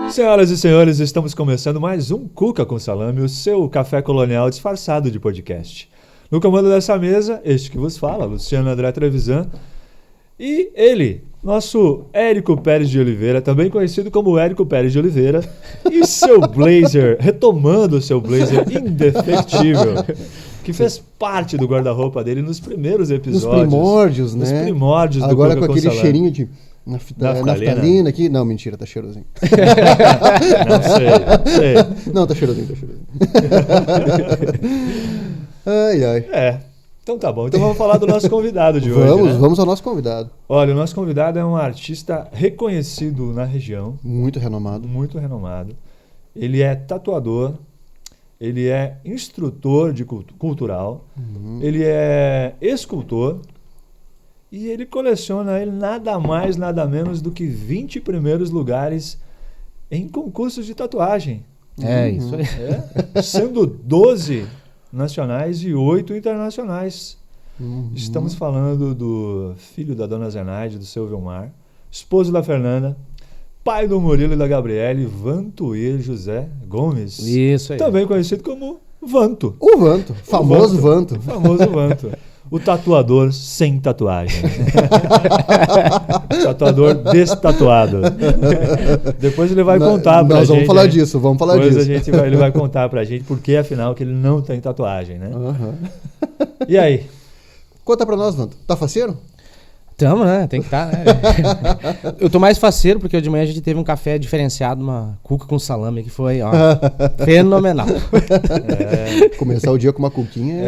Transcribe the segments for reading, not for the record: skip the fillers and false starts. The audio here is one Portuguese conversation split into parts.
Senhoras e senhores, estamos começando mais um Cuca com Salame, o seu café colonial disfarçado de podcast. No comando dessa mesa, este que vos fala, Luciano André Trevisan, e ele, nosso Érico Pérez de Oliveira, também conhecido como Érico Pérez de Oliveira, e seu blazer, retomando o seu blazer indefectível, que fez parte do guarda-roupa dele nos primeiros episódios. Nos primórdios, né? Nos primórdios do Agora Cuca com aquele Salame. cheirinho de naftalina aqui. Não, mentira, tá cheirosinho. Não sei. Não, tá cheirosinho. Ai. Então tá bom. Então vamos falar do nosso convidado de hoje. Vamos ao nosso convidado. Olha, o nosso convidado é um artista reconhecido na região. Muito renomado. Muito renomado. Ele é tatuador, ele é instrutor de cultural, ele é escultor e ele coleciona nada mais, nada menos do que 20 primeiros lugares em concursos de tatuagem. É, isso aí. Sendo 12 nacionais e 8 internacionais. Estamos falando do filho da dona Zenaide, do seu Vilmar, esposo da Fernanda, pai do Murilo e da Gabriele, Vantuir José Gomes. Isso aí. Também conhecido como Vanto. O Vanto, famoso Vanto. Famoso Vanto. O tatuador sem tatuagem. Tatuador destatuado. Depois ele vai contar pra gente. Nós vamos falar disso, Depois ele vai contar pra gente por que, afinal, que ele não tem tatuagem, né? E aí? Conta pra nós, Vanto. Tá faceiro? Tamo, né? Tem que estar, né? Eu tô mais faceiro porque de manhã a gente teve um café diferenciado, uma cuca com salame, que foi, ó, fenomenal. Começar o dia com uma cuquinha.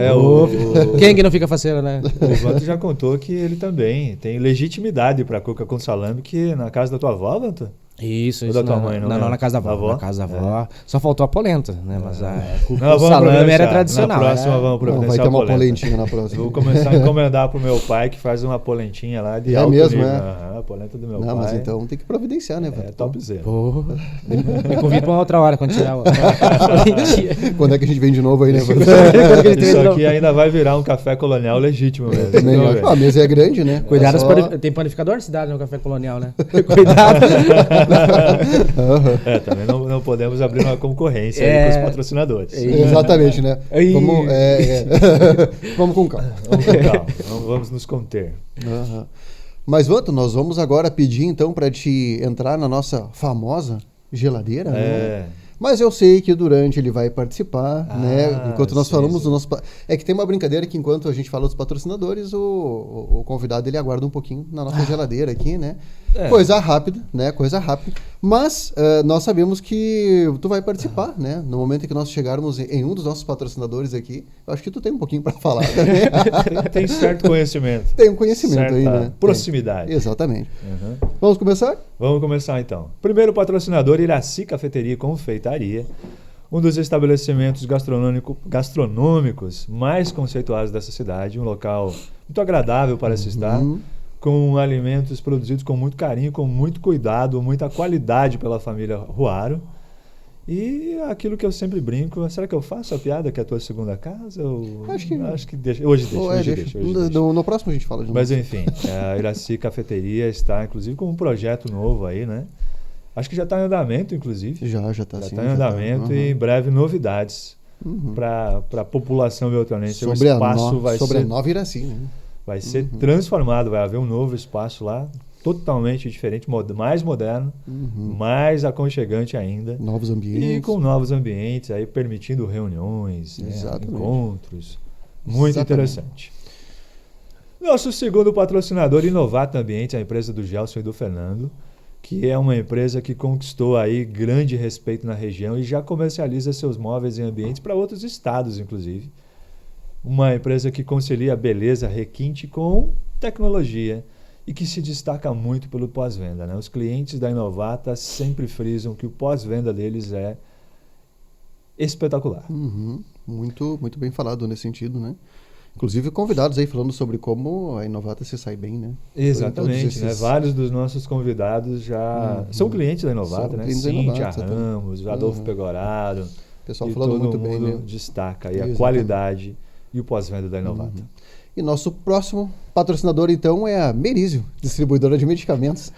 Quem que não fica faceiro, né? O Vanto já contou que ele também tem legitimidade pra cuca com salame, que na casa da tua avó, Vanto? Isso. Ou da tua mãe, não? Não, na casa da avó. Na casa da avó. Só faltou a polenta, né? Mas a cuca Não, com salame era tradicional. Na próxima vamos providenciar. Vai ter uma polenta. polentinha na próxima. Vou começar a encomendar pro meu pai, que faz uma polentinha lá de alto mesmo, nível. é? A polenta do meu pai. Não, mas então tem que providenciar, né, Vanto? É topzera. Porra. Me convida pra uma outra hora, quando tirar a polentinha. Quando é que a gente vem de novo aí, né, Vanto? Isso aqui ainda vai virar um café colonial legítimo mesmo. Também acho. A mesa é grande, né? Cuidado, tem panificador na cidade no café colonial, né? Cuidado. Também não podemos abrir uma concorrência aí com os patrocinadores. Exatamente, né? Vamos com calma. Vamos com calma, vamos nos conter. Mas, Vanto, nós vamos agora pedir, então, para te entrar na nossa famosa geladeira, né? Mas eu sei que durante ele vai participar, né? Enquanto nós falamos do nosso... É que tem uma brincadeira que enquanto a gente fala dos patrocinadores, o convidado ele aguarda um pouquinho na nossa geladeira aqui, né? Coisa rápida, né? Coisa rápida. Mas nós sabemos que tu vai participar, né? No momento em que nós chegarmos em um dos nossos patrocinadores aqui, eu acho que tu tem um pouquinho para falar também. Tem certo conhecimento. Tem um conhecimento aí, né? Proximidade. Exatamente. Vamos começar? Vamos começar então. Primeiro patrocinador, Iraci Cafeteria e Confeitaria, um dos estabelecimentos gastronômicos mais conceituados dessa cidade, um local muito agradável para se estar, com alimentos produzidos com muito carinho, com muito cuidado, muita qualidade pela família Ruaro. E aquilo que eu sempre brinco, será que eu faço a piada que é a tua segunda casa? Acho que deixa. Hoje deixa. No próximo a gente fala de novo. Mas enfim, a Iraci Cafeteria está inclusive com um projeto novo aí, né? Acho que já está em andamento, inclusive. Já está sim. Já está em andamento e em breve novidades para a população beltranense. Sobre a nova Iraci, né? Vai ser transformado, vai haver um novo espaço lá, totalmente diferente, mais moderno, mais aconchegante ainda. Novos ambientes. E com novos ambientes, aí permitindo reuniões, encontros. Muito interessante. Nosso segundo patrocinador, Inovata Ambientes, a empresa do Gelson e do Fernando, que é uma empresa que conquistou aí grande respeito na região e já comercializa seus móveis e ambientes para outros estados, inclusive. Uma empresa que concilia beleza, requinte com tecnologia e que se destaca muito pelo pós-venda, né? Os clientes da Inovata sempre frisam que o pós-venda deles é espetacular. Muito, muito bem falado nesse sentido, né? Inclusive convidados aí falando sobre como a Inovata se sai bem, né? Exatamente, né? Vários dos nossos convidados já são clientes da Inovata, né? Cíntia Ramos, Adolfo Pegoraro, pessoal falando muito bem, né? Destaca aí a qualidade e o pós-venda da Inovata. E nosso próximo patrocinador, então, é a Merizio, distribuidora de medicamentos.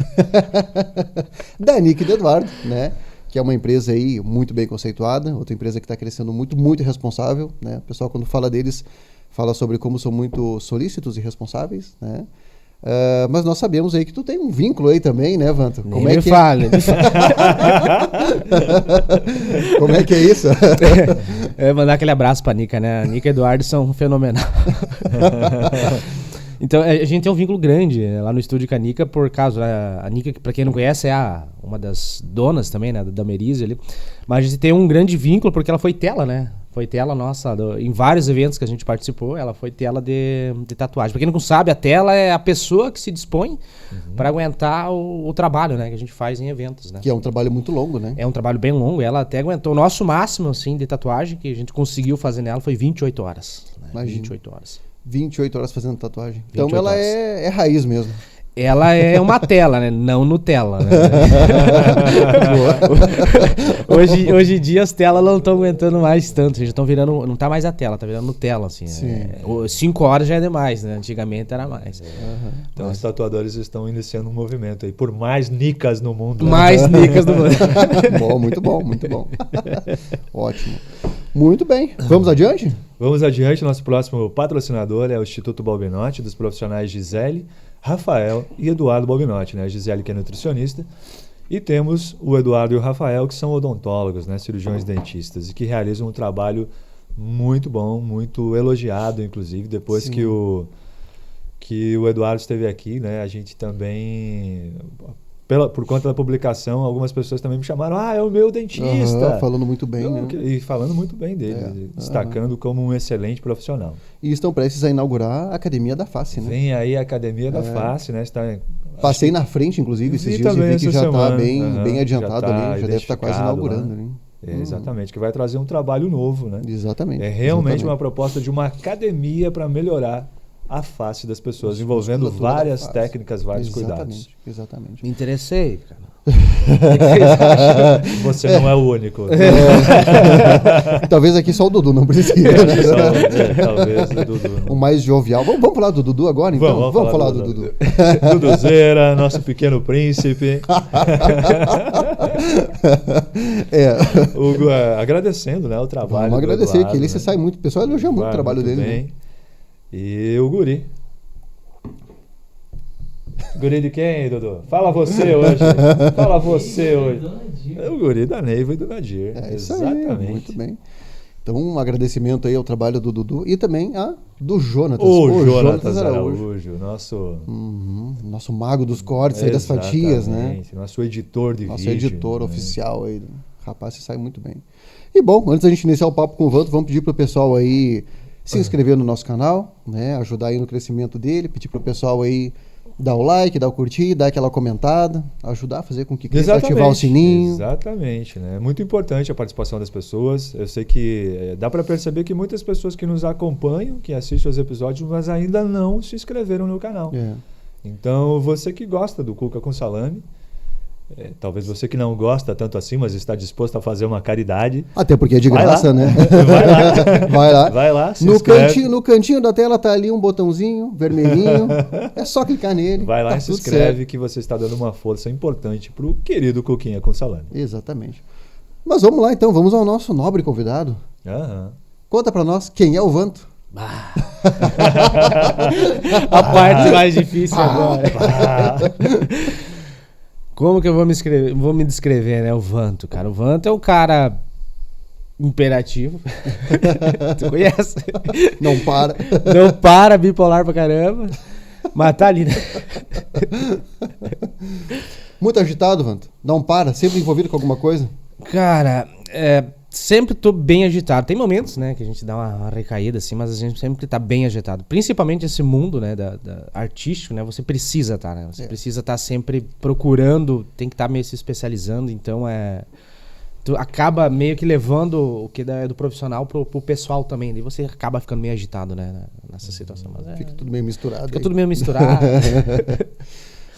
Da Nick e do Eduardo, né? Que é uma empresa aí muito bem conceituada, outra empresa que está crescendo muito, muito responsável, né? O pessoal, quando fala deles, fala sobre como são muito solícitos e responsáveis, né? Mas nós sabemos aí que tu tem um vínculo aí também, né, Vanto? Como é que fale. Como é que é isso? Mandar aquele abraço pra Nica, né? A Nica e Eduardo são fenomenal. Então, a gente tem um vínculo grande lá no estúdio com a Nica, por causa... A Nica, pra quem não conhece, é uma das donas também, né? Da Merizio ali. Mas a gente tem um grande vínculo porque ela foi tela, né? Foi tela nossa, em vários eventos que a gente participou, ela foi tela de tatuagem. Pra quem não sabe, a tela é a pessoa que se dispõe para aguentar o trabalho, né? Que a gente faz em eventos, né? Que é um trabalho muito longo, né? É um trabalho bem longo. Ela até aguentou. O nosso máximo, assim, de tatuagem que a gente conseguiu fazer nela foi 28 horas. Né? Imagina. 28 horas. 28 horas fazendo tatuagem. Então ela é raiz mesmo. Ela é uma tela, né? Não Nutella, né? hoje em dia as telas não estão aguentando mais tanto. Já estão virando... Não tá mais a tela, tá virando Nutella, assim. 5 horas já é demais, né? Antigamente era mais. Então os tatuadores estão iniciando um movimento aí. Por mais nicas no mundo. Mais nicas no mundo. Bom, muito bom, muito bom. Ótimo. Muito bem. Vamos adiante? Vamos adiante. Nosso próximo patrocinador é o Instituto Balbinotti, dos profissionais Gisele, Rafael e Eduardo Balbinotti, né? A Gisele, que é nutricionista, e temos o Eduardo e o Rafael, que são odontólogos, né? Cirurgiões dentistas, e que realizam um trabalho muito bom, muito elogiado, inclusive, depois que o Eduardo esteve aqui, né? A gente também... Por conta da publicação, algumas pessoas também me chamaram, é o meu dentista. Falando muito bem, né? E falando muito bem dele, destacando como um excelente profissional. E estão prestes a inaugurar a Academia da Face, né? Vem aí a Academia da Face, né? Passei na frente, inclusive, esses dias e vi que já está bem adiantado ali, já deve estar quase inaugurando ali. Exatamente, que vai trazer um trabalho novo, né? Exatamente. É realmente uma proposta de uma academia para melhorar a face das pessoas, envolvendo várias técnicas, vários cuidados. Exatamente. Me interessei, cara. Você não é o único. Talvez aqui só o Dudu não precise. Talvez o Dudu. O mais jovial. Vamos falar do Dudu agora, então? Vamos falar do Dudu. Duduzeira, nosso pequeno príncipe. Hugo, agradecendo, né, o trabalho. Vamos agradecer, Eduardo, que ele se sai muito. O pessoal elogia muito o trabalho dele. Bem. Né? E o Guri. Guri de quem, Dudu? Fala você hoje. É o Guri da Neiva e do Nadir. Exatamente. Aí, muito bem. Então, um agradecimento aí ao trabalho do Dudu e também do Jonatas. O Jonatas Araújo, nosso mago dos cortes aí das fatias, né? Nosso editor de vídeo. Nosso editor oficial aí. Rapaz, você sai muito bem. E bom, antes da gente iniciar o papo com o Vanto, vamos pedir pro pessoal aí se inscrever no nosso canal, né? Ajudar aí no crescimento dele, pedir pro pessoal aí dar o like, dar o curtir, dar aquela comentada, ajudar a fazer com que clique, ativar o sininho. Exatamente, né? É muito importante a participação das pessoas. Eu sei que dá para perceber que muitas pessoas que nos acompanham, que assistem os episódios, mas ainda não se inscreveram no canal. Então, você que gosta do Cuca com Salame, talvez você que não gosta tanto assim, mas está disposto a fazer uma caridade. Até porque é de graça, né? Vai lá. No cantinho da tela tá ali um botãozinho vermelhinho. É só clicar nele. Vai lá e se inscreve, que você está dando uma força importante pro querido Cuquinha com Salame. Exatamente. Mas vamos lá então, vamos ao nosso nobre convidado. Conta pra nós quem é o Vanto. A parte mais difícil agora. Como que eu vou me descrever, né? O Vanto, cara. O Vanto é um cara imperativo. Tu conhece? Não para. Não para, bipolar pra caramba. Mas tá ali, né? Muito agitado, Vanto. Não para, sempre envolvido com alguma coisa? Cara, sempre tô bem agitado. Tem momentos, né, que a gente dá uma recaída, assim, mas a gente sempre tá bem agitado. Principalmente esse mundo, né, da artístico, né, você precisa estar, né? Você precisa estar sempre procurando, tem que estar meio se especializando, então tu acaba meio que levando o que é do profissional pro pessoal também. E você acaba ficando meio agitado, né, nessa situação. Mas fica tudo meio misturado. Fica tudo meio misturado.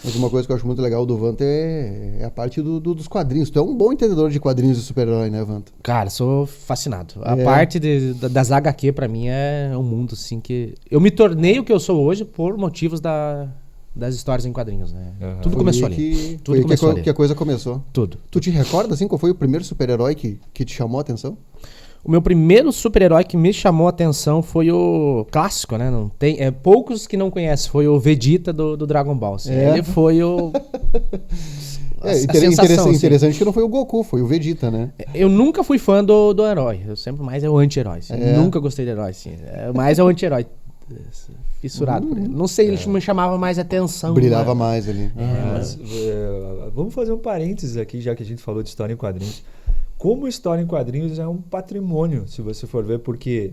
Mas uma coisa que eu acho muito legal do Vanta é a parte dos quadrinhos. Tu é um bom entendedor de quadrinhos de super-herói, né, Vanta? Cara, sou fascinado. A parte das HQ, pra mim, é um mundo, assim, que... Eu me tornei o que eu sou hoje por motivos das histórias em quadrinhos, né? Tudo começou ali. Tudo começou ali. Que a coisa começou. Tudo. Tu te recorda, assim, qual foi o primeiro super-herói que te chamou a atenção? O meu primeiro super-herói que me chamou a atenção foi o clássico, né? Não tem, poucos que não conhecem. Foi o Vegeta do Dragon Ball. Assim. Ele foi o... Interessante que não foi o Goku, foi o Vegeta, né? Eu nunca fui fã do herói. Eu sempre mais é o anti-herói. Assim. Nunca gostei de herói. Assim. Mais é o anti-herói. Fissurado por ele. Não sei, ele me chamava mais atenção. Brilhava mais ali. Mas, vamos fazer um parênteses aqui, já que a gente falou de história em quadrinhos. Como história em quadrinhos é um patrimônio, se você for ver, porque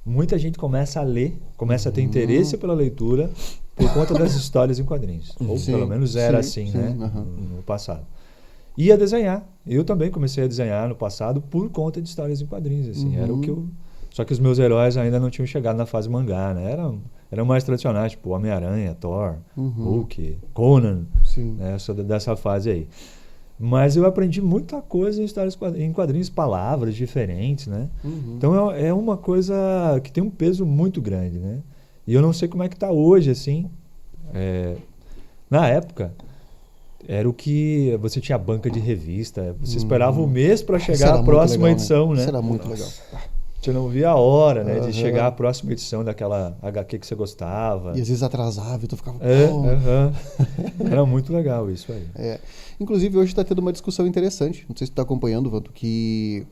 muita gente começa a ler, começa a ter interesse pela leitura por conta das histórias em quadrinhos. Ou pelo menos era assim, né? No passado. E a desenhar. Eu também comecei a desenhar no passado por conta de histórias em quadrinhos. Assim. Era o que eu... Só que os meus heróis ainda não tinham chegado na fase mangá, né? Eram mais tradicionais, tipo Homem-Aranha, Thor, Hulk, Conan, né? Dessa fase aí. Mas eu aprendi muita coisa em histórias em quadrinhos, palavras diferentes, né? Então é uma coisa que tem um peso muito grande, né? E eu não sei como é que está hoje, assim. Na época, era o que... Você tinha banca de revista, você esperava um mês para chegar a próxima edição, né? Isso era muito legal. Você não via a hora, né? De chegar a próxima edição daquela HQ que você gostava. E às vezes atrasava e tu ficava... Era muito legal isso aí. Inclusive, hoje está tendo uma discussão interessante. Não sei se tu está acompanhando, Vanto, que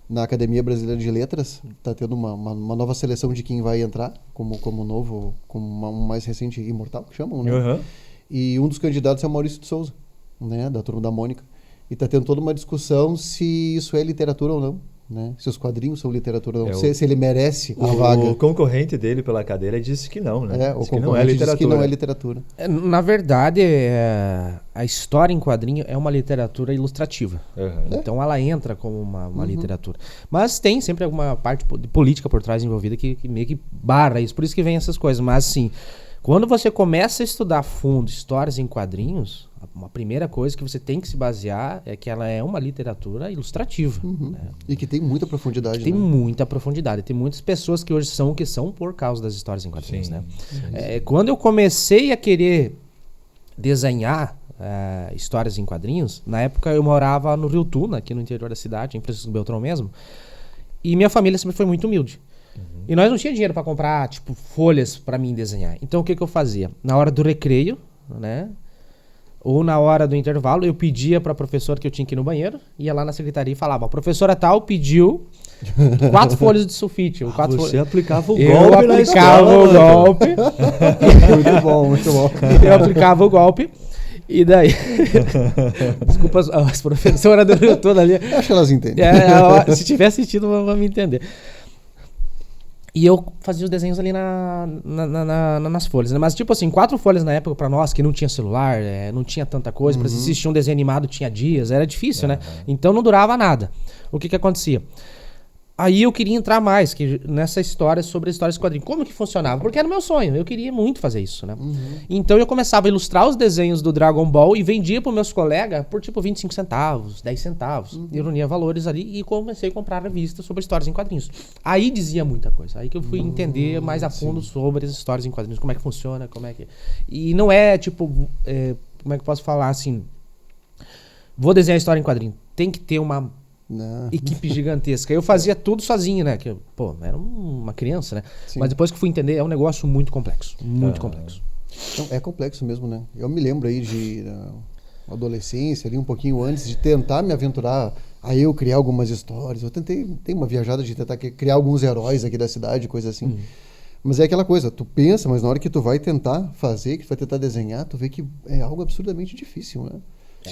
na Academia Brasileira de Letras está tendo uma nova seleção de quem vai entrar como novo, como um mais recente imortal, que chamam, né? E um dos candidatos é o Maurício de Souza, né? Da Turma da Mônica. E está tendo toda uma discussão se isso é literatura ou não. Né? Se os quadrinhos são literatura ou não, se ele merece a vaga. O concorrente dele pela cadeira disse que não, né? O concorrente disse que não é literatura. Na verdade, a história em quadrinho é uma literatura ilustrativa. Então ela entra como uma literatura. Mas tem sempre alguma parte de política por trás envolvida que meio que barra isso. Por isso que vem essas coisas. Mas assim, quando você começa a estudar a fundo histórias em quadrinhos, uma primeira coisa que você tem que se basear é que ela é uma literatura ilustrativa. Né? E que tem muita profundidade. Tem muita profundidade. Tem muitas pessoas que hoje são o que são por causa das histórias em quadrinhos. Né? Quando eu comecei a querer desenhar histórias em quadrinhos, na época eu morava no Rio Tuna, aqui no interior da cidade, em Francisco Beltrão mesmo, e minha família sempre foi muito humilde. E nós não tínhamos dinheiro para comprar tipo folhas para mim desenhar. Então o que eu fazia? Na hora do recreio, né? Ou na hora do intervalo, eu pedia para a professora que eu tinha que ir no banheiro, ia lá na secretaria e falava: a professora tal pediu 4 folhas de sulfite. Você aplicava o golpe. Eu aplicava o golpe. Muito bom, muito bom. Eu aplicava o golpe. E daí... Desculpa as professoras do Rio todo ali. Acho que elas entendem. Se tiver assistido, vão me entender. E eu fazia os desenhos ali nas folhas, né? Mas tipo assim, 4 folhas na época pra nós, que não tinha celular, não tinha tanta coisa, pra assistir um desenho animado tinha dias, era difícil, né? Então não durava nada. O que acontecia? Aí eu queria entrar mais nessa história sobre as histórias de quadrinhos. Como que funcionava? Porque era meu sonho, eu queria muito fazer isso, né? Então eu começava a ilustrar os desenhos do Dragon Ball e vendia para meus colegas por tipo 25 centavos, 10 centavos. Eu reunia valores ali e comecei a comprar revistas sobre histórias em quadrinhos. Aí dizia muita coisa. Aí que eu fui entender mais a fundo sobre as histórias em quadrinhos, como é que funciona, como é que... E não é tipo, como é que eu posso falar assim, vou desenhar a história em quadrinho. Tem que ter uma... equipe gigantesca. Eu fazia tudo sozinho, né? Que, era uma criança, né? Sim. Mas depois que fui entender, é um negócio muito complexo. Muito complexo. Então, é complexo mesmo, né? Eu me lembro aí de adolescência, ali um pouquinho antes, de tentar me aventurar a eu criar algumas histórias. Eu tem uma viajada de tentar criar alguns heróis aqui da cidade, coisa assim. Mas é aquela coisa, tu pensa, mas na hora que tu vai tentar fazer, que tu vai tentar desenhar, tu vê que é algo absurdamente difícil, né?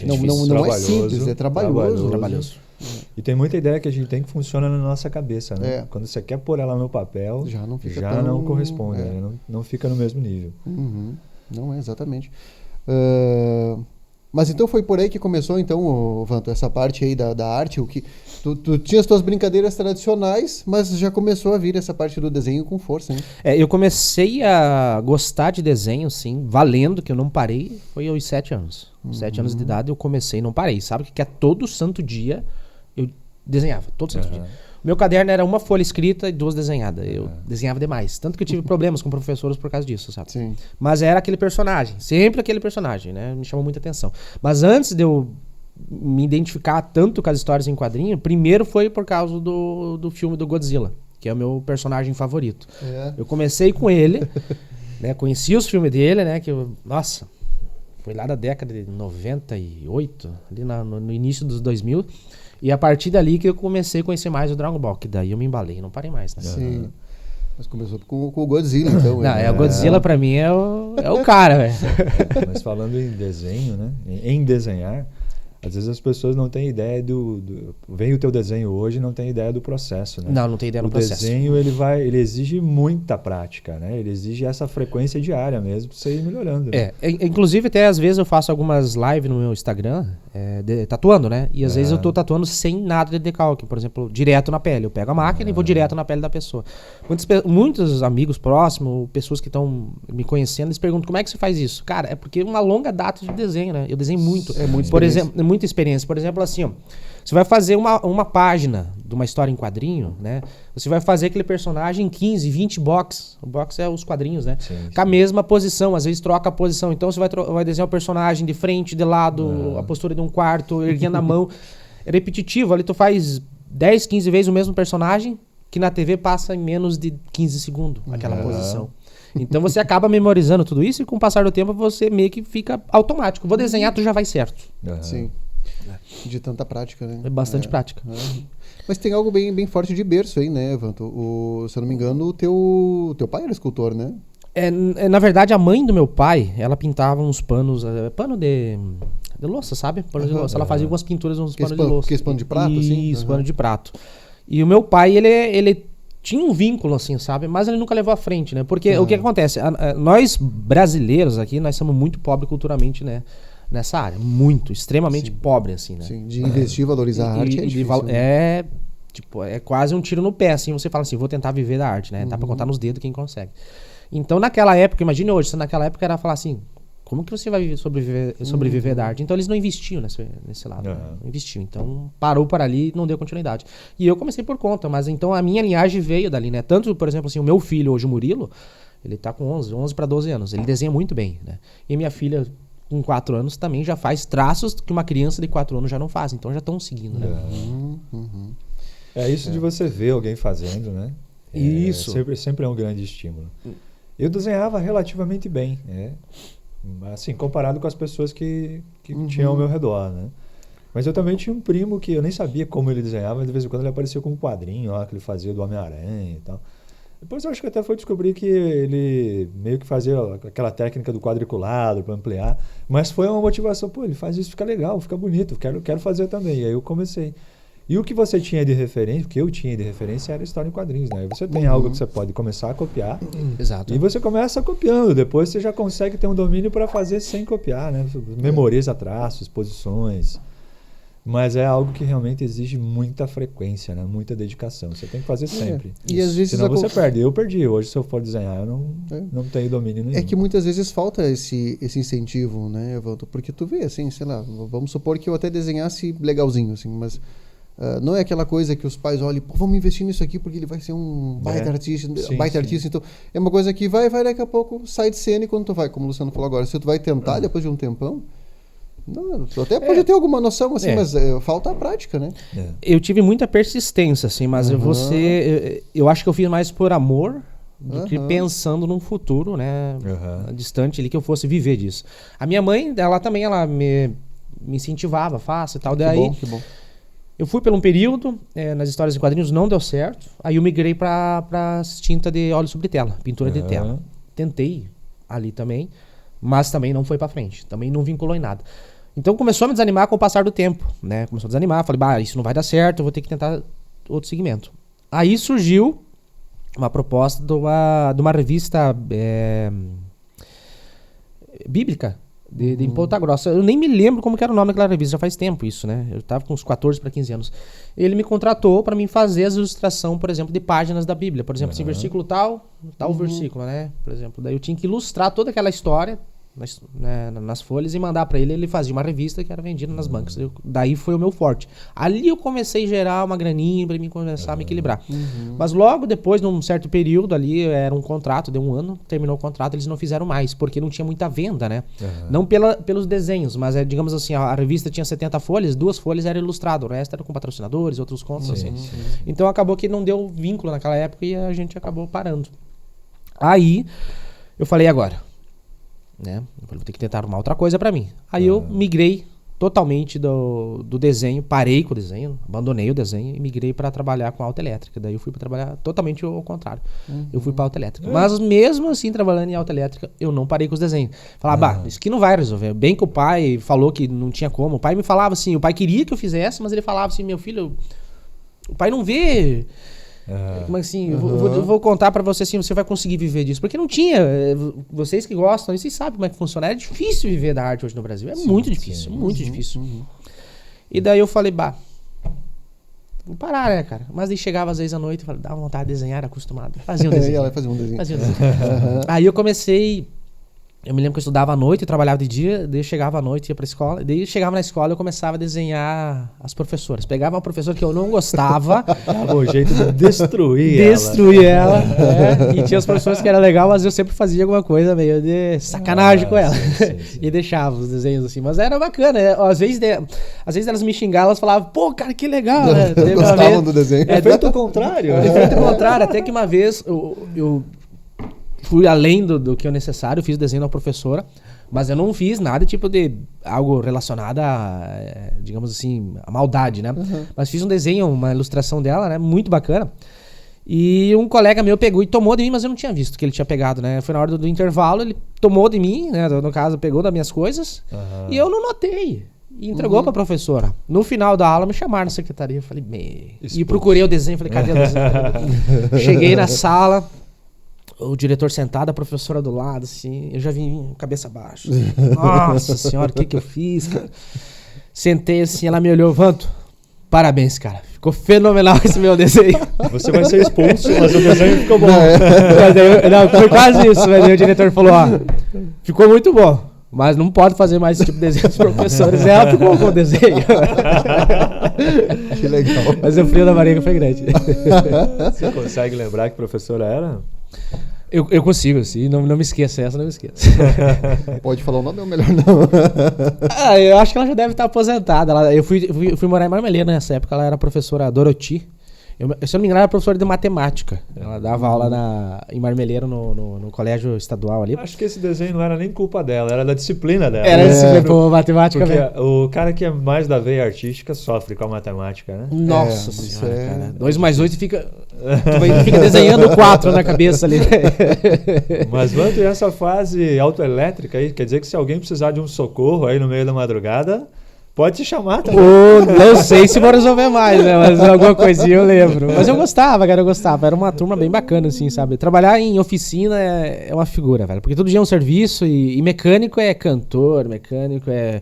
Não é simples, é trabalhoso. E tem muita ideia que a gente tem que funciona na nossa cabeça, né? Quando você quer pôr ela no papel, já não corresponde, né? Não fica no mesmo nível. Não é, exatamente. Mas então foi por aí que começou, então, Vanto, essa parte aí da arte, o que tu tinha as tuas brincadeiras tradicionais, mas já começou a vir essa parte do desenho com força, hein? Eu comecei a gostar de desenho, sim, valendo, que eu não parei, foi aos 7 anos. 7 anos de idade eu comecei e não parei. Sabe que todo santo dia eu desenhava, todo santo dia. Meu caderno era uma folha escrita e 2 desenhadas. Eu desenhava demais. Tanto que eu tive problemas com professores por causa disso, sabe? Sim. Mas era aquele personagem. Sempre aquele personagem, né? Me chamou muita atenção. Mas antes de eu me identificar tanto com as histórias em quadrinho, primeiro foi por causa do filme do Godzilla, que é o meu personagem favorito. Eu comecei com ele, né? Conheci os filmes dele, né? Nossa, foi lá da década de 98, ali no início dos 2000. E a partir dali que eu comecei a conhecer mais o Dragon Ball, que daí eu me embalei, não parei mais, né? Sim. Mas começou com o Godzilla, então. Não, o Godzilla pra mim é o cara, velho. Mas falando em desenho, né? Em desenhar, às vezes as pessoas não têm ideia vem o teu desenho hoje e não tem ideia do processo, né? Não tem ideia do processo. O desenho, ele exige muita prática, né? Ele exige essa frequência diária mesmo pra você ir melhorando. Né? Inclusive até às vezes eu faço algumas lives no meu Instagram, tatuando, né? E às vezes eu tô tatuando sem nada de decalque, por exemplo, direto na pele. Eu pego a máquina e vou direto na pele da pessoa. Muitos amigos próximos, pessoas que estão me conhecendo, eles perguntam como é que você faz isso? Cara, é porque é uma longa data de desenho, né? Eu desenho muito. Por exemplo, muita experiência. Por exemplo, assim, ó, você vai fazer uma página de uma história em quadrinho, né? Você vai fazer aquele personagem em 15, 20 box. O box é os quadrinhos, né? Sim. Com a mesma posição, às vezes troca a posição. Então você vai desenhar o personagem de frente, de lado, a postura de um quarto, erguendo a mão. É repetitivo, ali tu faz 10, 15 vezes o mesmo personagem, que na TV passa em menos de 15 segundos, aquela posição. Então você acaba memorizando tudo isso e com o passar do tempo você meio que fica automático. Vou desenhar, tu já vai certo. Sim. De tanta prática, né? É bastante prática. Mas tem algo bem, bem forte de berço aí, né, Vanto? Se eu não me engano, o teu pai era escultor, né? Na verdade, a mãe do meu pai, ela pintava uns panos, pano de louça, sabe? Pano de louça. Ela fazia algumas pinturas nos panos de louça. Que pano de prato, assim? Isso, pano de prato. E o meu pai, ele tinha um vínculo, assim, sabe? Mas ele nunca levou à frente, né? Porque o que acontece? Nós, brasileiros aqui, nós somos muito pobres culturalmente, né? Nessa área. Muito, extremamente pobre, assim, né? Sim, de investir e valorizar a arte é difícil. É quase um tiro no pé, assim. Você fala assim, vou tentar viver da arte, né? Dá pra contar nos dedos quem consegue. Então, naquela época, imagine hoje, se naquela época era falar assim, como que você vai sobreviver da arte? Então, eles não investiam nesse lado. Né? Não investiam. Então, parou por ali e não deu continuidade. E eu comecei por conta, mas então a minha linhagem veio dali, né? Tanto, por exemplo, assim, o meu filho hoje, o Murilo, ele tá com 11 para 12 anos. Ele desenha muito bem, né? E minha filha, com 4 anos, também já faz traços que uma criança de 4 anos já não faz. Então, já estão seguindo, né? É isso de você ver alguém fazendo, né? Isso. Sempre é um grande estímulo. Eu desenhava relativamente bem, né? Assim, comparado com as pessoas que tinham ao meu redor, né? Mas eu também tinha um primo que eu nem sabia como ele desenhava, mas de vez em quando ele aparecia com um quadrinho lá que ele fazia do Homem-Aranha e tal. Depois eu acho que até foi descobrir que ele meio que fazia aquela técnica do quadriculado para ampliar, mas foi uma motivação, pô, ele faz isso, fica legal, fica bonito, quero fazer também. E aí eu comecei. E o que você tinha de referência, o que eu tinha de referência era história em quadrinhos, né? Você tem algo que você pode começar a copiar. Exato. E você começa copiando, depois você já consegue ter um domínio para fazer sem copiar, né? Você memoriza traços, posições. Mas é algo que realmente exige muita frequência, né? Muita dedicação. Você tem que fazer sempre. E às vezes senão você perde. Eu perdi. Hoje, se eu for desenhar, eu não tenho domínio nenhum. É que muitas vezes falta esse incentivo, né, Evaldo? Porque tu vê, assim, sei lá, vamos supor que eu até desenhasse legalzinho, assim, mas não é aquela coisa que os pais olhem, pô, vamos investir nisso aqui porque ele vai ser um baita artista, artista. Então, é uma coisa que vai daqui a pouco, sai de cena e quando tu vai, como o Luciano falou agora, se tu vai tentar depois de um tempão, tu até pode ter alguma noção, assim, mas falta a prática, né? Eu tive muita persistência, assim, mas eu acho que eu fiz mais por amor do que pensando num futuro, né? Distante ali, que eu fosse viver disso. A minha mãe, ela também, ela me incentivava, faça e tal. Daí, que bom. Eu fui por um período, nas histórias de quadrinhos não deu certo. Aí eu migrei pra tinta de óleo sobre tela, pintura de tela. Tentei ali também, mas também não foi pra frente. Também não vinculou em nada. Então começou a me desanimar com o passar do tempo, né? Começou a desanimar, falei, isso não vai dar certo, eu vou ter que tentar outro segmento. Aí surgiu uma proposta de uma revista bíblica, em Ponta Grossa. Eu nem me lembro como que era o nome daquela revista, já faz tempo isso, né? Eu tava com uns 14 para 15 anos. Ele me contratou para mim fazer as ilustrações, por exemplo, de páginas da Bíblia. Por exemplo, assim, versículo tal versículo, né? Por exemplo, daí eu tinha que ilustrar toda aquela história nas folhas e mandar para ele. Ele fazia uma revista que era vendida nas bancas. Daí foi o meu forte. Ali eu comecei a gerar uma graninha para mim começar a me equilibrar. Mas logo depois, num certo período ali, era um contrato, deu um ano, terminou o contrato, eles não fizeram mais, porque não tinha muita venda, né? Não pelos desenhos, mas digamos assim, a revista tinha 70 folhas, 2 folhas era ilustrado, o resto era com patrocinadores, outros contos, assim. Então acabou que não deu vínculo naquela época e a gente acabou parando. Aí eu falei, agora, né? Eu falei, vou ter que tentar arrumar outra coisa pra mim. Aí eu migrei totalmente do desenho, parei com o desenho, abandonei o desenho e migrei pra trabalhar com a autoelétrica. Daí eu fui pra trabalhar totalmente ao contrário. Eu fui pra autoelétrica. Mas mesmo assim, trabalhando em autoelétrica, eu não parei com os desenhos. Falava, isso aqui não vai resolver. Bem que o pai falou que não tinha como. O pai me falava assim, o pai queria que eu fizesse, mas ele falava assim, meu filho, o pai não vê... Como assim, eu vou contar pra você assim, você vai conseguir viver disso, porque não tinha, vocês que gostam, vocês sabem como é que funciona, é difícil viver da arte hoje no Brasil, muito difícil, muito difícil. E daí eu falei, vou parar, né, cara? Mas aí chegava às vezes à noite, eu falei, dá vontade de desenhar, era acostumado, fazia um desenho. Ela fazia um desenho. Aí eu comecei... Eu me lembro que eu estudava à noite, eu trabalhava de dia, daí eu chegava à noite, ia pra escola, daí eu chegava na escola e eu começava a desenhar as professoras. Pegava uma professora que eu não gostava. O jeito de destruir ela. E tinha as professoras que era legal, mas eu sempre fazia alguma coisa meio de sacanagem com ela. Sim. E deixava os desenhos assim. Mas era bacana. Às vezes elas me xingavam, elas falavam, pô, cara, que legal. Né? Gostavam do desenho. É feito o contrário. É feito o contrário. Até que uma vez eu fui além do que é necessário, fiz o desenho da professora, mas eu não fiz nada tipo de algo relacionado a, digamos assim, a maldade, né? Mas fiz um desenho, uma ilustração dela, né? Muito bacana. E um colega meu pegou e tomou de mim, mas eu não tinha visto que ele tinha pegado, né? Foi na hora do intervalo, ele tomou de mim, né? No caso, pegou das minhas coisas, e eu não notei. E entregou pra professora. No final da aula, me chamaram na secretaria. Eu falei, e procurei o desenho, falei, cadê o desenho? Cheguei na sala... O diretor sentado, a professora do lado, assim, eu já vim cabeça baixa. Assim. Nossa senhora, o que eu fiz, cara? Sentei assim, ela me olhou, Vanto, parabéns, cara. Ficou fenomenal esse meu desenho. Você vai ser expulso, mas o desenho ficou bom. Não, foi quase isso, mas aí o diretor falou, ficou muito bom, mas não pode fazer mais esse tipo de desenho dos professores. Ela ficou com o desenho. Que legal. Mas o frio da barriga foi grande. Você consegue lembrar que professora era? Eu consigo, assim, não me esqueça, essa não me esqueço. Pode falar o nome ou melhor não? Eu acho que ela já deve estar aposentada. Eu fui morar em Marmeleiro nessa época, ela era professora Doroti. Se eu não me engano, era professora de matemática. Ela dava aula em Marmeleiro, no colégio estadual ali. Acho que esse desenho não era nem culpa dela, era da disciplina dela. Era disciplina por matemática, porque mesmo. O cara que é mais da veia artística sofre com a matemática, né? Nossa senhora, cara. 2 mais 8 fica desenhando 4 na cabeça ali. Mas, Vanto, e essa fase autoelétrica aí, quer dizer que se alguém precisar de um socorro aí no meio da madrugada... Pode te chamar também. Não sei se vou resolver mais, né? Mas alguma coisinha eu lembro. Mas eu gostava, cara, eu gostava. Era uma turma bem bacana, assim, sabe? Trabalhar em oficina é uma figura, velho. Porque todo dia é um serviço e mecânico é cantor, mecânico é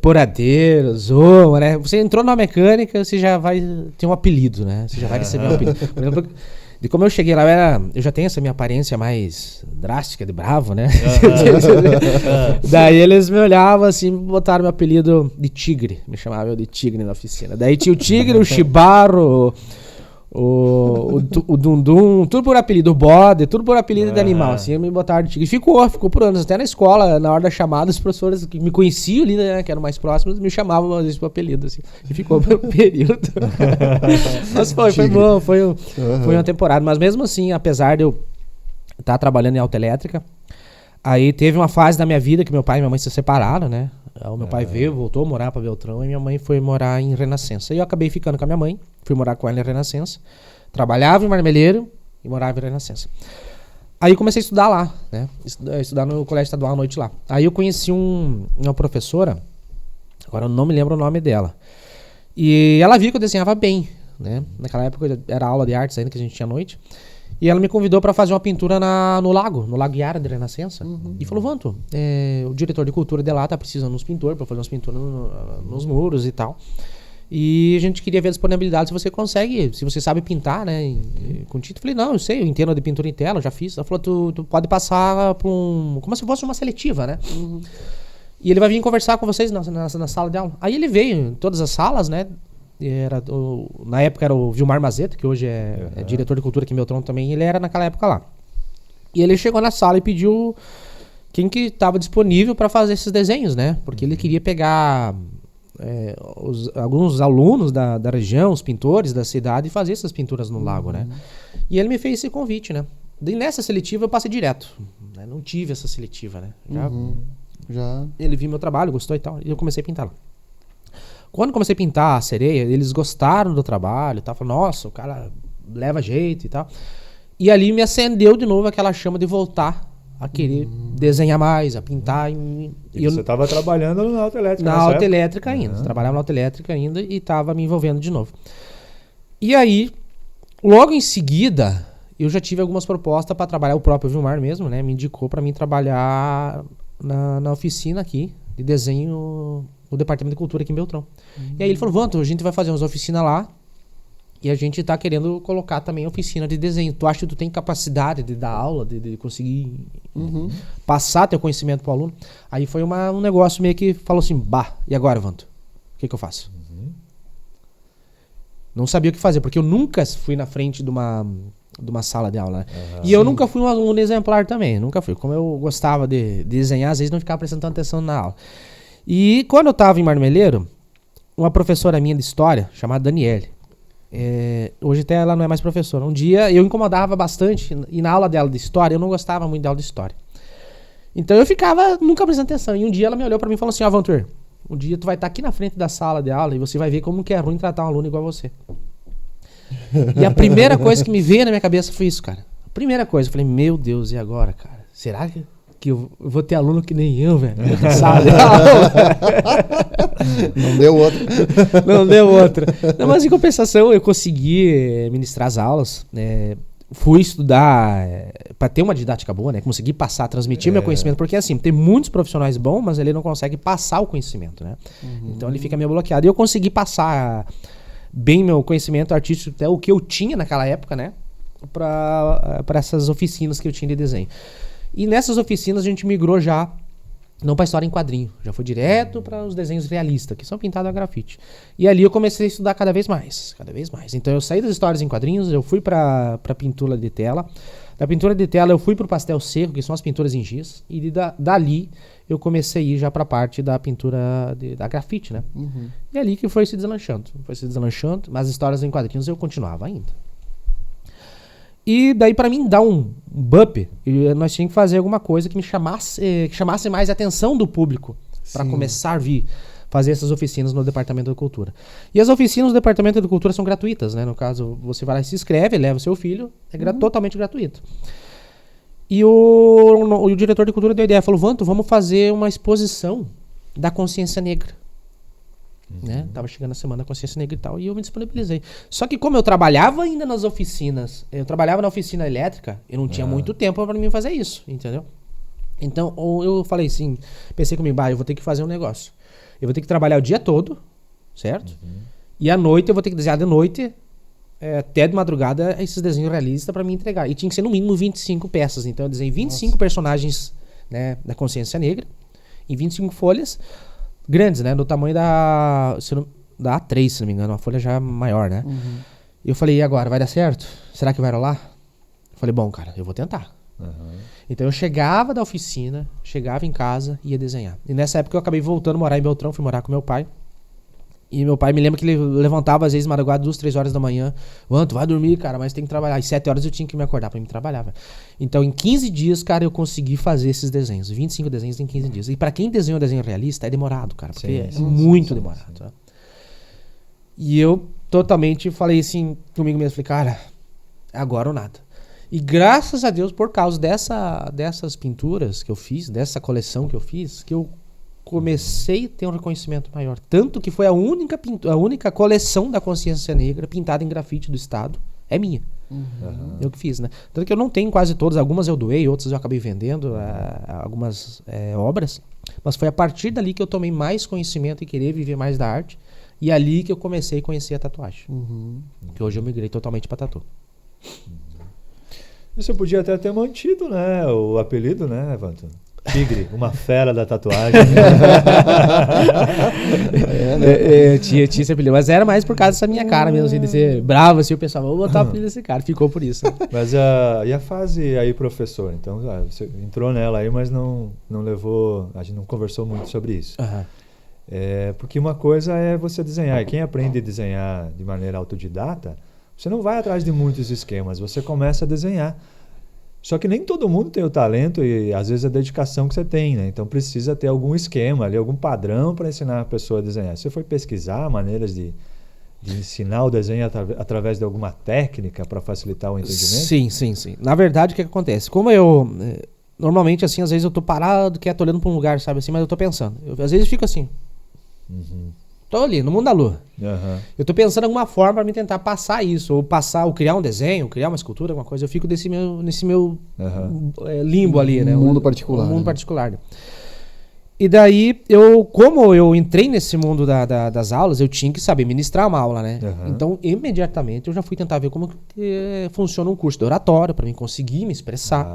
poradeiro, zoa, né? Você entrou na mecânica, você já vai ter um apelido, né? Você já vai receber um apelido. Por exemplo, de como eu cheguei lá, eu já tenho essa minha aparência mais drástica, de bravo, né? Daí eles me olhavam assim, botaram meu apelido de Tigre. Me chamavam de Tigre na oficina. Daí tinha o Tigre, o Shibaro, o Dundum, tudo por apelido, o Bode, tudo por apelido de animal, assim, me botaram de Tigre. Ficou por anos, até na escola, na hora da chamada, os professores que me conheciam ali, né, que eram mais próximos, me chamavam às vezes por apelido, assim, e ficou por um período. Mas foi bom, foi uma temporada, mas mesmo assim, apesar de eu estar trabalhando em autoelétrica, aí teve uma fase da minha vida que meu pai e minha mãe se separaram, né? O meu pai voltou a morar para Beltrão e minha mãe foi morar em Renascença. E eu acabei ficando com a minha mãe, fui morar com ela em Renascença, trabalhava em Marmeleiro e morava em Renascença. Aí comecei a estudar lá, né? Estudar no colégio estadual à noite lá. Aí eu conheci uma professora, agora eu não me lembro o nome dela. E ela viu que eu desenhava bem, né? Naquela época era aula de artes ainda que a gente tinha à noite. E ela me convidou para fazer uma pintura no Lago Iara de Renascença. E falou, Vanto, o diretor de cultura de lá tá precisando de uns pintores para fazer umas pinturas nos muros e tal. E a gente queria ver a disponibilidade, se você consegue, se você sabe pintar, né, com tinta. Eu falei, não, eu sei, eu entendo de pintura em tela, eu já fiz. Ela falou, tu pode passar por como se fosse uma seletiva, né? E ele vai vir conversar com vocês na sala de aula. Aí ele veio em todas as salas, né? Na época era o Vilmar Mazeto, que hoje é diretor de cultura aqui em Beltrão também. Ele era naquela época lá. E ele chegou na sala e pediu quem que estava disponível para fazer esses desenhos, né? Porque ele queria pegar alguns alunos da região, os pintores da cidade, e fazer essas pinturas no lago, né? E ele me fez esse convite, né? E nessa seletiva eu passei direto, né? Não tive essa seletiva, né? Já. Ele viu meu trabalho, gostou e tal, e eu comecei a pintar lá. Quando comecei a pintar a sereia, eles gostaram do trabalho e tal, falaram, nossa, o cara leva jeito e tal. E ali me acendeu de novo aquela chama de voltar a querer desenhar mais, a pintar. E você estava trabalhando na autoelétrica? Na autoelétrica ainda. Trabalhava na autoelétrica ainda e estava me envolvendo de novo. E aí, logo em seguida, eu já tive algumas propostas para trabalhar, o próprio Vilmar mesmo, né? Me indicou para mim trabalhar na oficina aqui de desenho no Departamento de Cultura aqui em Beltrão. E aí ele falou, Vanto, a gente vai fazer umas oficinas lá e a gente tá querendo colocar também oficina de desenho. Tu acha que tu tem capacidade de dar aula, de conseguir passar teu conhecimento pro aluno? Aí foi um negócio meio que falou assim, e agora, Vanto? O que eu faço? Não sabia o que fazer, porque eu nunca fui na frente de uma sala de aula, né? E eu nunca fui um aluno exemplar também, nunca fui. Como eu gostava de desenhar, às vezes não ficava prestando tanta atenção na aula. E quando eu estava em Marmeleiro, uma professora minha de história, chamada Daniele, hoje até ela não é mais professora, um dia eu incomodava bastante, e na aula dela de história, eu não gostava muito da aula de história. Então eu ficava nunca prestando atenção, e um dia ela me olhou para mim e falou assim, Vantur, um dia tu vai estar aqui na frente da sala de aula e você vai ver como que é ruim tratar um aluno igual a você. E a primeira coisa que me veio na minha cabeça foi isso, cara. A primeira coisa, eu falei, meu Deus, e agora, cara? Será que eu vou ter aluno que nem eu, velho? Não deu outra. Não deu outra. Não, mas em compensação, eu consegui ministrar as aulas, né? Fui estudar para ter uma didática boa, né? Consegui passar, transmitir meu conhecimento, porque assim, tem muitos profissionais bons, mas ele não consegue passar o conhecimento, né? Então ele fica meio bloqueado. E eu consegui passar bem meu conhecimento artístico, até o que eu tinha naquela época, né? Para essas oficinas que eu tinha de desenho. E nessas oficinas a gente migrou já, não para história em quadrinho, já foi direto para os desenhos realistas, que são pintados a grafite. E ali eu comecei a estudar cada vez mais. Então eu saí das histórias em quadrinhos, eu fui para pintura de tela. Da pintura de tela eu fui para o pastel seco, que são as pinturas em giz. E dali eu comecei a ir já para a parte da pintura da grafite, né? E ali que foi se deslanchando. Mas as histórias em quadrinhos eu continuava ainda. E daí para mim dar um up, nós tínhamos que fazer alguma coisa que me chamasse mais a atenção do público para começar a vir fazer essas oficinas no Departamento de Cultura. E as oficinas do Departamento de Cultura são gratuitas, né? No caso, você vai lá e se inscreve, leva o seu filho, totalmente gratuito. E o diretor de cultura deu a ideia, falou, Vanto, vamos fazer uma exposição da consciência negra. Né? Tava chegando a semana da consciência negra e tal, e eu me disponibilizei. Só que como eu trabalhava ainda nas oficinas, eu trabalhava na oficina elétrica, eu não tinha muito tempo para mim fazer isso, entendeu? Então eu falei assim, pensei comigo, eu vou ter que fazer um negócio. Eu vou ter que trabalhar o dia todo, certo? E à noite eu vou ter que desenhar de noite, até de madrugada, esses desenhos realistas para me entregar. E tinha que ser no mínimo 25 peças, então eu desenhei 25 personagens, né, da consciência negra, em 25 folhas, grandes, né? Do tamanho da A3, se não me engano. Uma folha já maior, né? E eu falei, e agora? Vai dar certo? Será que vai rolar? Eu falei, bom, cara, eu vou tentar. Então eu chegava da oficina, chegava em casa e ia desenhar. E nessa época eu acabei voltando a morar em Beltrão, fui morar com meu pai. E meu pai me lembra que ele levantava às vezes madrugada 2, 3 horas da manhã. Vanto, vai dormir, cara, mas tem que trabalhar. Às 7 horas eu tinha que me acordar pra me trabalhar, velho. Então em 15 dias, cara, eu consegui fazer esses desenhos. 25 desenhos em 15 dias. E pra quem desenha um desenho realista, é demorado, cara. Porque é muito demorado. Né? E eu totalmente falei assim comigo mesmo. Falei, cara, agora ou nada. E graças a Deus, por causa dessas pinturas que eu fiz, dessa coleção que eu fiz, que eu comecei a ter um reconhecimento maior. Tanto que foi a única coleção da consciência negra pintada em grafite do estado, é minha. Eu que fiz, né? Tanto que eu não tenho quase todas, algumas eu doei, outras eu acabei vendendo, algumas obras. Mas foi a partir dali que eu tomei mais conhecimento e querer viver mais da arte. E ali que eu comecei a conhecer a tatuagem. Que hoje eu migrei totalmente pra tatu. Você podia até ter mantido, né, o apelido, né, Evanton? Tigre, uma fera da tatuagem. Tinha esse apelido, mas era mais por causa dessa minha cara mesmo, assim, de ser bravo, assim, o pessoal, vou botar o apelido desse cara, ficou por isso. Mas e a fase aí, professor? Então, você entrou nela aí, mas não levou, a gente não conversou muito sobre isso. Porque uma coisa é você desenhar, e quem aprende a desenhar de maneira autodidata, você não vai atrás de muitos esquemas, você começa a desenhar. Só que nem todo mundo tem o talento e às vezes a dedicação que você tem, né? Então precisa ter algum esquema ali, algum padrão para ensinar a pessoa a desenhar. Você foi pesquisar maneiras de ensinar o desenho através de alguma técnica para facilitar o entendimento? Sim. Na verdade, o que acontece? Como eu... Normalmente, assim, às vezes eu tô parado, quieto, olhando para um lugar, sabe assim, mas eu tô pensando. Às vezes eu fico assim. Tô ali, no mundo da lua. Eu tô pensando em alguma forma para me tentar passar isso, ou criar um desenho, criar uma escultura, alguma coisa. Eu fico nesse meu limbo ali, né? Mundo particular. Mundo particular. E daí, como eu entrei nesse mundo das aulas, eu tinha que saber ministrar uma aula, né? Então, imediatamente, eu já fui tentar ver como que funciona um curso de oratória, para mim conseguir me expressar.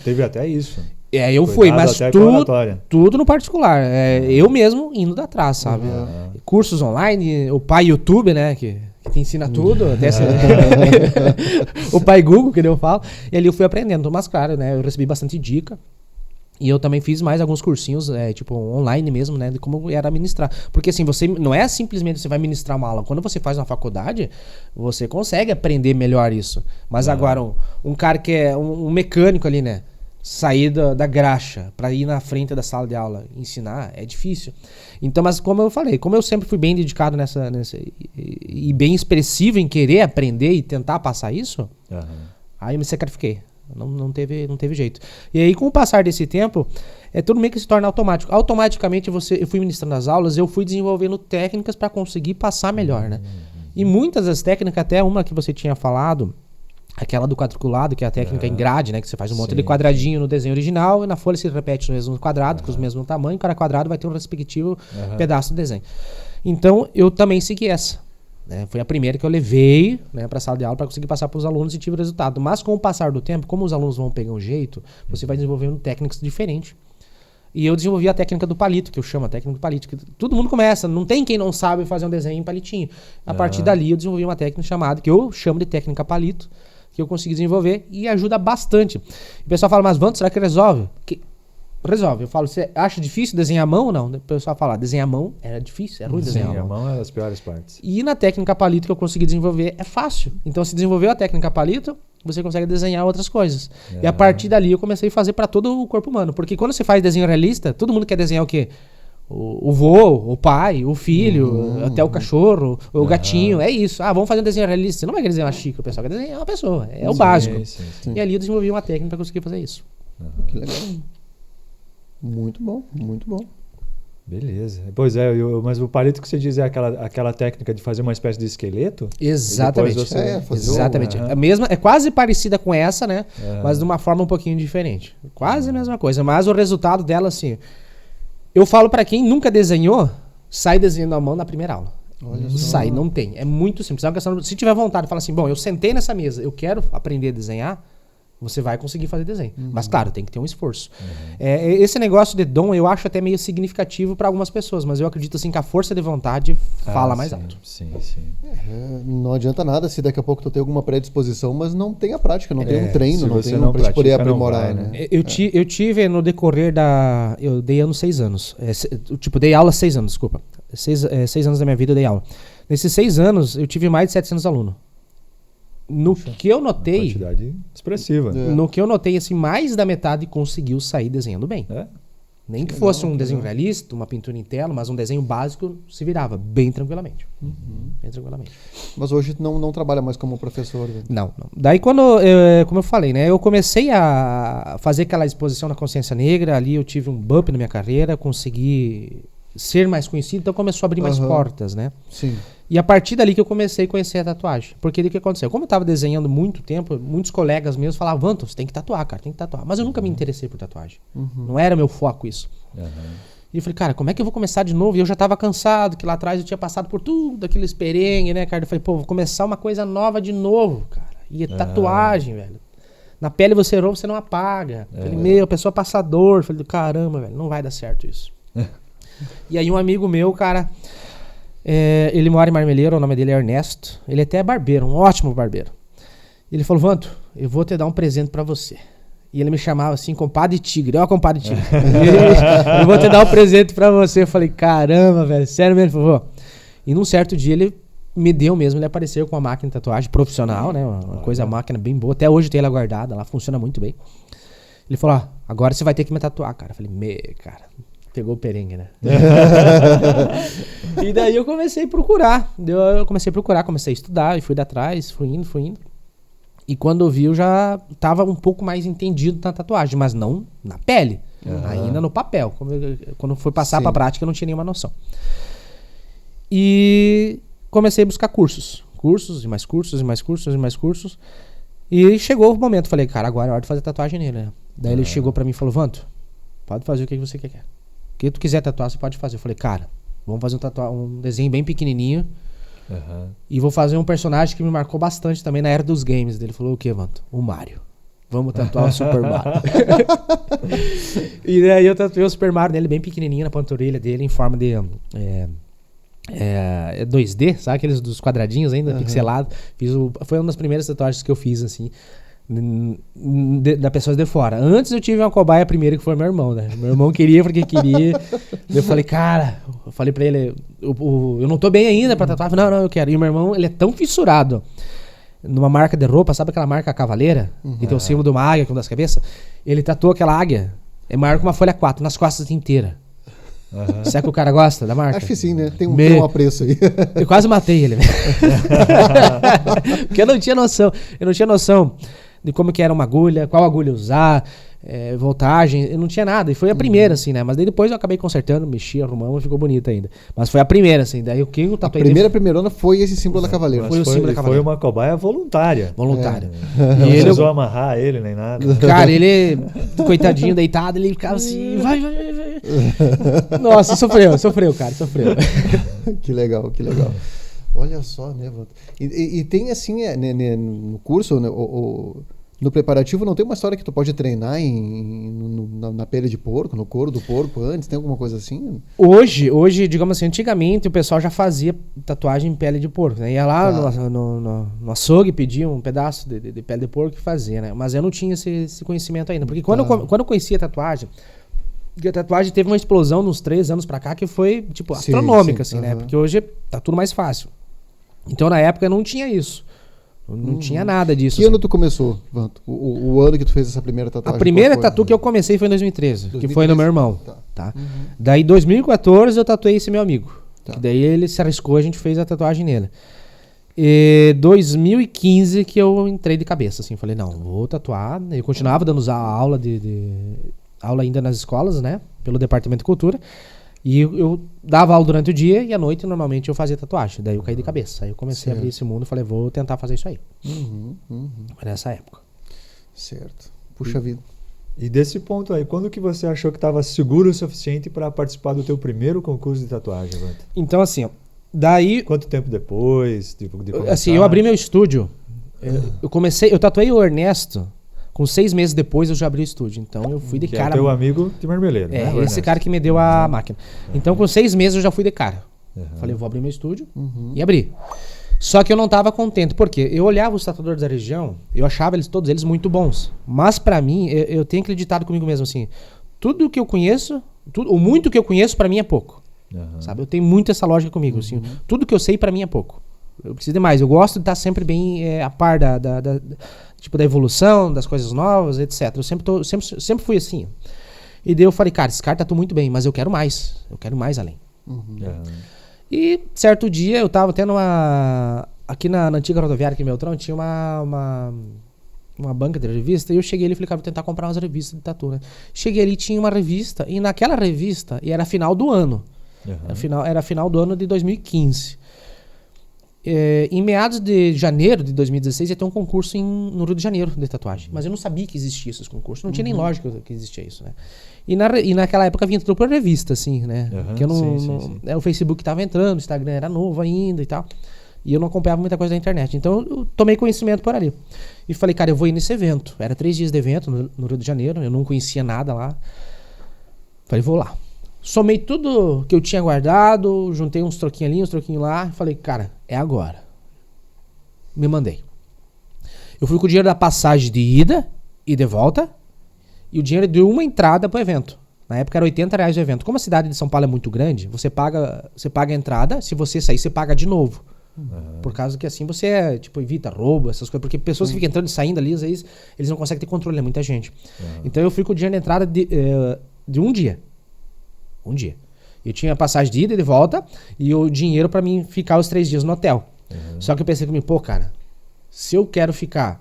Teve até isso. Eu fui, mas tudo no particular. Eu mesmo indo atrás, sabe? Cursos online, o pai YouTube, né? Que te ensina tudo. Até o pai Google, que eu falo. E ali eu fui aprendendo. Mas claro, né? Eu recebi bastante dica. E eu também fiz mais alguns cursinhos, tipo, online mesmo, né? De como era ministrar. Porque assim, você não é simplesmente você vai ministrar uma aula. Quando você faz uma faculdade, você consegue aprender melhor isso. Mas agora, um cara que é um mecânico ali, né? Sair da graxa para ir na frente da sala de aula ensinar é difícil. Então, mas como eu falei, como eu sempre fui bem dedicado nessa e bem expressivo em querer aprender e tentar passar isso, aí eu me sacrifiquei. Não teve jeito. E aí, com o passar desse tempo, tudo meio que se torna automático. Automaticamente, eu fui ministrando as aulas, eu fui desenvolvendo técnicas para conseguir passar melhor, né? E muitas das técnicas, até uma que você tinha falado, aquela do quadriculado, que é a técnica em grade, né? Que você faz um monte de quadradinho no desenho original e na folha se repete no mesmo quadrado, com os mesmos tamanhos. Cada quadrado vai ter um respectivo pedaço do desenho. Então, eu também segui essa. Né? Foi a primeira que eu levei, né, para a sala de aula para conseguir passar para os alunos e tive o resultado. Mas com o passar do tempo, como os alunos vão pegar um jeito, você vai desenvolvendo técnicas diferentes. E eu desenvolvi a técnica do palito, que eu chamo a técnica do palito, que todo mundo começa, não tem quem não sabe fazer um desenho em palitinho. A partir dali eu desenvolvi uma técnica chamada, que eu chamo de técnica palito, que eu consegui desenvolver e ajuda bastante. O pessoal fala, mas Vanto, será que resolve? Resolve. Eu falo, você acha difícil desenhar a mão ou não? O pessoal fala, desenhar a mão era difícil, é ruim desenhar a mão. Desenhar a mão é das piores partes. E na técnica palito que eu consegui desenvolver é fácil. Então, se desenvolveu a técnica palito, você consegue desenhar outras coisas. E a partir dali eu comecei a fazer para todo o corpo humano. Porque quando você faz desenho realista, todo mundo quer desenhar o quê? O vô, o pai, o filho, até o cachorro, o gatinho, é isso. Vamos fazer um desenho realista. Você não vai querer desenhar uma xícara, o pessoal quer desenhar uma pessoa. É o básico. Sim. E ali eu desenvolvi uma técnica para conseguir fazer isso. Que legal. Muito bom, muito bom. Beleza. Pois é, mas o palito que você diz é aquela técnica de fazer uma espécie de esqueleto? Exatamente. Exatamente. A mesma, é quase parecida com essa, né? Mas de uma forma um pouquinho diferente. Quase a mesma coisa. Mas o resultado dela, assim... Eu falo pra quem nunca desenhou, sai desenhando a mão na primeira aula. Sai, não tem. É muito simples. É uma questão, se tiver vontade, fala assim, bom, eu sentei nessa mesa, eu quero aprender a desenhar, você vai conseguir fazer desenho. Mas, claro, tem que ter um esforço. Esse negócio de dom, eu acho até meio significativo para algumas pessoas, mas eu acredito assim que a força de vontade fala mais alto. Sim. Não adianta nada se daqui a pouco tu tem alguma predisposição, mas não tem a prática, não tem um treino, não tem não pra te poder aprimorar, vai, né? Eu tive no decorrer eu dei anos 6 anos. Dei aula 6 anos, desculpa. 6 anos da minha vida eu dei aula. Nesses 6 anos, eu tive mais de 700 alunos. No que eu notei... Uma quantidade expressiva. No que eu notei, assim, mais da metade conseguiu sair desenhando bem. Nem que fosse um desenho realista, uma pintura em tela, mas um desenho básico se virava bem tranquilamente. Bem tranquilamente. Mas hoje não trabalha mais como professor? Né? Não. Daí como eu falei, né? Eu comecei a fazer aquela exposição na Consciência Negra, ali eu tive um bump na minha carreira, consegui ser mais conhecido, então começou a abrir mais portas, né? Sim. E a partir dali que eu comecei a conhecer a tatuagem. Porque o que aconteceu? Como eu tava desenhando muito tempo, muitos colegas meus falavam, Vanto, você tem que tatuar, cara, tem que tatuar. Mas eu nunca me interessei por tatuagem. Não era meu foco isso. E eu falei, cara, como é que eu vou começar de novo? E eu já tava cansado, que lá atrás eu tinha passado por tudo, aqueles perengue, né, cara? Eu falei, pô, vou começar uma coisa nova de novo, cara. E tatuagem, velho. Na pele você errou, você não apaga. Falei, meu, a pessoa passador. Falei, caramba, velho, não vai dar certo isso. E aí um amigo meu, cara, ele mora em Marmeleiro, o nome dele é Ernesto. Ele até é barbeiro, um ótimo barbeiro. Ele falou, Vanto, eu vou te dar um presente pra você. E ele me chamava assim, compadre tigre. Ó, compadre tigre. Eu vou te dar um presente pra você. Eu falei, caramba, velho, sério mesmo? Ele falou, e num certo dia ele me deu mesmo, ele apareceu com uma máquina de tatuagem profissional, né? Uma coisa, máquina bem boa. Até hoje tem ela guardada, ela funciona muito bem. Ele falou, ó, agora você vai ter que me tatuar, cara. Eu falei, cara, pegou o perengue, né? E daí eu comecei a procurar. Comecei a estudar e fui atrás, fui indo. E quando eu vi, eu já tava um pouco mais entendido na tatuagem, mas não na pele, ainda no papel. Quando foi passar pra prática, eu não tinha nenhuma noção. E comecei a buscar cursos e mais cursos. E chegou o momento, falei, cara, agora é hora de fazer tatuagem nele, né? Daí ele chegou pra mim e falou, Vanto, pode fazer o que você quer. O que tu quiser tatuar, você pode fazer. Eu falei, cara, vamos fazer um desenho bem pequenininho. E vou fazer um personagem que me marcou bastante também na era dos games. Ele falou, o que, Vanto? O Mario. Vamos tatuar o Super Mario. E daí eu tatuei o Super Mario nele bem pequenininho na panturrilha dele, em forma de 2D, sabe aqueles dos quadradinhos ainda, pixelado. Foi uma das primeiras tatuagens que eu fiz, assim, da pessoa de fora. Antes eu tive uma cobaia primeiro, que foi meu irmão, né? Meu irmão queria porque queria. Eu falei, cara, eu falei pra ele, eu não tô bem ainda pra tatuar. Não, eu quero. E o meu irmão, ele é tão fissurado numa marca de roupa, sabe aquela marca Cavaleira? Que tem o símbolo de uma águia com das cabeças? Ele tatuou aquela águia, é maior que uma folha 4, nas costas inteira. Será que o cara gosta da marca? Acho que sim, né? Tem um apreço aí. Eu quase matei ele. Porque eu não tinha noção de como que era uma agulha, qual agulha usar, voltagem, eu não tinha nada. E foi a primeira, assim, né? Mas daí depois eu acabei consertando, mexi, arrumamos e ficou bonita ainda. Mas foi a primeira, assim. Daí o que eu tatuei... A primeirona foi esse símbolo da Cavaleira. Foi o símbolo da Cavaleira. Foi uma cobaia voluntária. E não precisou amarrar ele, nem nada. Cara, ele, coitadinho, deitado, ele ficava assim, vai. Nossa, sofreu, cara, sofreu. Que legal. Olha só, né, Vanto? E tem assim, no curso, né, no preparativo, não tem uma história que tu pode treinar na pele de porco, no couro do porco antes? Tem alguma coisa assim? Hoje, digamos assim, antigamente o pessoal já fazia tatuagem em pele de porco, né? Ia lá no açougue, pedia um pedaço de pele de porco e fazia, né? Mas eu não tinha esse conhecimento ainda. Porque quando eu conheci a tatuagem teve uma explosão nos 3 anos pra cá que foi, tipo, astronômica, assim, né? Porque hoje tá tudo mais fácil. Então, na época, não tinha isso. Não tinha nada disso. Que ano tu começou, Vanto? O ano que tu fez essa primeira tatuagem? A primeira tatu que eu comecei foi em 2013, que foi no meu irmão. Tá? Daí, em 2014, eu tatuei esse meu amigo. Que daí ele se arriscou, a gente fez a tatuagem nele. E 2015 que eu entrei de cabeça, assim. Falei, não, vou tatuar. Eu continuava dando aula aula ainda nas escolas, né? Pelo Departamento de Cultura. E eu dava aula durante o dia e à noite normalmente eu fazia tatuagem. Daí eu caí de cabeça. Aí eu comecei a abrir esse mundo e falei, vou tentar fazer isso aí. Foi nessa época. Certo. Puxa vida. E desse ponto aí, quando que você achou que estava seguro o suficiente para participar do teu primeiro concurso de tatuagem, Vanto? Então assim, daí... Quanto tempo depois de começar? Assim, eu abri meu estúdio. Eu tatuei o Ernesto. Com 6 meses depois eu já abri o estúdio. Então eu fui de cara. É teu amigo de Marmeleiro, né? Esse Ernesto. Cara que me deu a máquina. Então com 6 meses eu já fui de cara. Falei, eu vou abrir meu estúdio. E abri. Só que eu não estava contente. Por quê? Eu olhava os tatuadores da região, eu achava todos eles muito bons. Mas pra mim, eu tenho acreditado comigo mesmo assim. Tudo que eu conheço, o muito que eu conheço pra mim é pouco. Sabe? Eu tenho muito essa lógica comigo. Assim, tudo que eu sei pra mim é pouco. Eu preciso de mais. Eu gosto de estar sempre bem a par da evolução, das coisas novas, etc. Eu sempre fui assim. E daí eu falei, cara, esse cara tatua muito bem, mas eu quero mais. Eu quero mais além. E certo dia eu tava tendo aqui na antiga rodoviária aqui em Beltrão, tinha uma banca de revista, e eu cheguei ali e falei, cara, vou tentar comprar umas revistas de tatu, né? Cheguei ali, tinha uma revista, e naquela revista, e era final do ano. Era final do ano de 2015. em meados de janeiro de 2016 ia ter um concurso no Rio de Janeiro de tatuagem. Mas eu não sabia que existia esses concursos. Não tinha nem lógica que existia isso, né? E naquela época vinha tudo por revista, assim, né? Porque eu não, o Facebook tava entrando, o Instagram era novo ainda e tal. E eu não acompanhava muita coisa da internet. Então eu tomei conhecimento por ali. E falei, cara, eu vou ir nesse evento. Era 3 dias de evento no Rio de Janeiro. Eu não conhecia nada lá. Falei, vou lá. Somei tudo que eu tinha guardado, juntei uns troquinhos ali, uns troquinhos lá. Falei, cara, é agora. Me mandei. Eu fui com o dinheiro da passagem de ida e de volta e o dinheiro de uma entrada pro evento. Na época era R$80 o evento. Como a cidade de São Paulo é muito grande, você paga a entrada, se você sair, você paga de novo. Por causa que assim você evita roubo, essas coisas. Porque pessoas que ficam entrando e saindo ali, às vezes, eles não conseguem ter controle, é muita gente. Então eu fui com o dinheiro da entrada de um dia. Um dia. Eu tinha passagem de ida e de volta e o dinheiro pra mim ficar os 3 dias no hotel. Só que eu pensei comigo, cara, se eu quero ficar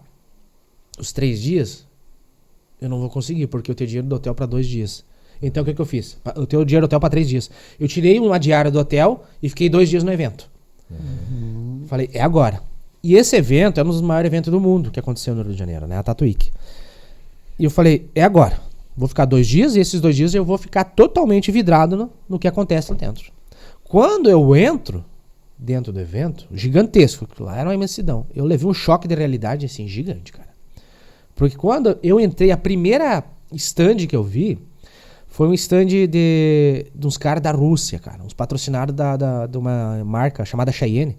os 3 dias, eu não vou conseguir, porque eu tenho dinheiro do hotel pra 2 dias. Então o que eu fiz? Eu tenho dinheiro do hotel pra 3 dias. Eu tirei uma diária do hotel e fiquei 2 dias no evento. Falei, é agora. E esse evento é um dos maiores eventos do mundo que aconteceu no Rio de Janeiro, né? A Tattoo Week. E eu falei, é agora. Vou ficar 2 dias e esses 2 dias eu vou ficar totalmente vidrado no que acontece lá dentro. Quando eu entro dentro do evento, gigantesco, lá era uma imensidão, eu levei um choque de realidade assim, gigante, cara. Porque quando eu entrei, a primeira stand que eu vi foi um stand de uns caras da Rússia, cara, uns patrocinados de uma marca chamada Cheyenne,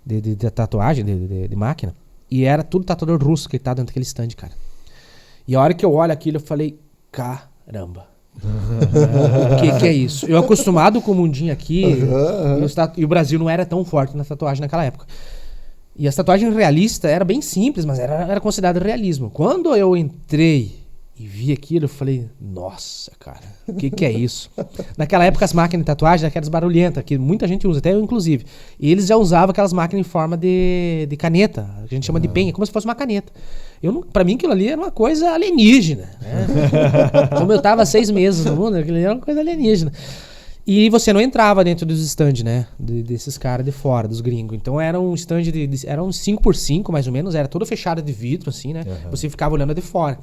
de tatuagem, de máquina, e era tudo tatuador russo que tá dentro daquele stand, cara. E a hora que eu olho aquilo, eu falei, caramba. O que é isso? Eu acostumado com o mundinho aqui e o Brasil não era tão forte na tatuagem naquela época. E as tatuagens realistas era bem simples, mas era considerado realismo. Quando eu entrei e vi aquilo, eu falei, nossa, cara, o que é isso? Naquela época as máquinas de tatuagem eram aquelas barulhentas, que muita gente usa, até eu inclusive. E eles já usavam aquelas máquinas em forma de caneta, que a gente chama de penha, como se fosse uma caneta. Pra mim aquilo ali era uma coisa alienígena, né? Como eu tava 6 meses no mundo, aquilo ali era uma coisa alienígena. E você não entrava dentro dos stands, né? Desses caras de fora, dos gringos. Então era um stand era uns 5x5 mais ou menos, era todo fechado de vidro, assim, né? Você ficava olhando de fora.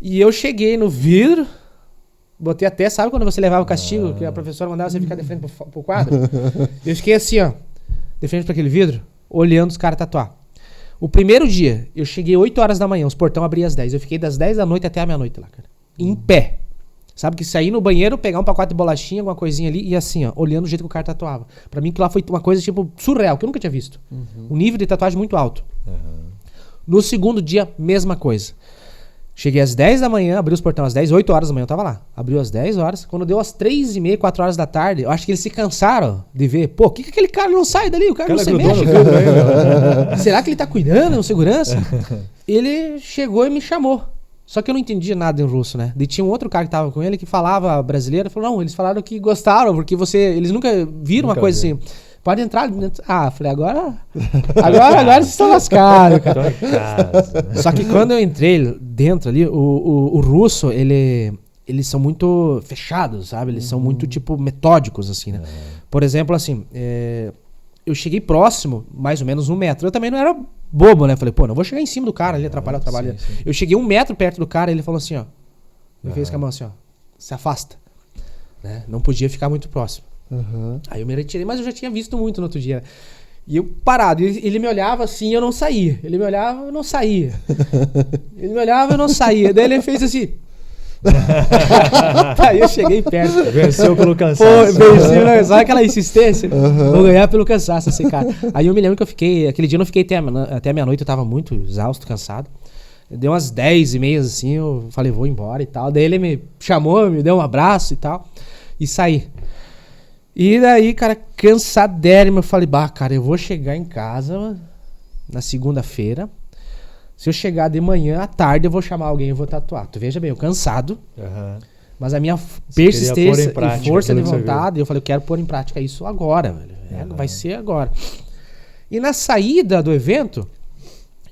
E eu cheguei no vidro, botei até, sabe quando você levava o castigo, que a professora mandava você ficar de frente pro quadro? Eu fiquei assim, ó, de frente pra aquele vidro, olhando os caras tatuar. O primeiro dia, eu cheguei 8 horas da manhã, os portão abriam às 10. Eu fiquei das 10 da noite até a meia-noite lá, cara. Em pé. Sabe que sair no banheiro, pegar um pacote de bolachinha, alguma coisinha ali, e assim, ó, olhando o jeito que o cara tatuava. Pra mim, que lá foi uma coisa, tipo, surreal, que eu nunca tinha visto. Um nível de tatuagem muito alto. No segundo dia, mesma coisa. Cheguei às 10 da manhã, abri os portões às 10, 8 horas da manhã eu tava lá. Abriu às 10 horas. Quando deu às 3h30, 4 horas da tarde, eu acho que eles se cansaram de ver. Pô, que aquele cara não sai dali? O cara não se mexe. Será que ele tá cuidando, segurança? Ele chegou e me chamou. Só que eu não entendia nada em russo, né? E tinha um outro cara que tava com ele que falava brasileiro. Falou, não, eles falaram que gostaram, porque eles nunca viram uma coisa assim. Pode entrar dentro. Ah, falei, agora vocês estão lascados, cara. Só que quando eu entrei dentro ali, o russo, eles são muito fechados, sabe? Eles são muito, tipo, metódicos, assim, né? Por exemplo, assim, eu cheguei próximo, mais ou menos 1 metro. Eu também não era bobo, né? Falei, pô, não vou chegar em cima do cara ali, atrapalhar o trabalho. Sim. Eu cheguei 1 metro perto do cara e ele falou assim, ó. Me fez com a mão assim, ó. Se afasta. Né? Não podia ficar muito próximo. Aí eu me retirei, mas eu já tinha visto muito no outro dia. E eu parado, ele me olhava assim e eu não saía. Ele me olhava e eu não saía. Ele me olhava e eu não saía. Daí ele fez assim. Aí eu cheguei perto. Venceu pelo cansaço. Pô, venceu, né? Sabe aquela insistência? Vou ganhar pelo cansaço, esse cara. Aí eu me lembro que eu fiquei. Aquele dia eu não fiquei até meia-noite, eu tava muito exausto, cansado. Deu umas 10h30 assim, eu falei, vou embora e tal. Daí ele me chamou, me deu um abraço e tal. E saí. E daí, cara, cansadérrimo, eu falei, cara, eu vou chegar em casa na segunda-feira. Se eu chegar de manhã, à tarde, eu vou chamar alguém e vou tatuar. Tu veja bem, eu cansado, mas a minha persistência e força de vontade, eu falei, eu quero pôr em prática isso agora, velho. Vai ser agora. E na saída do evento,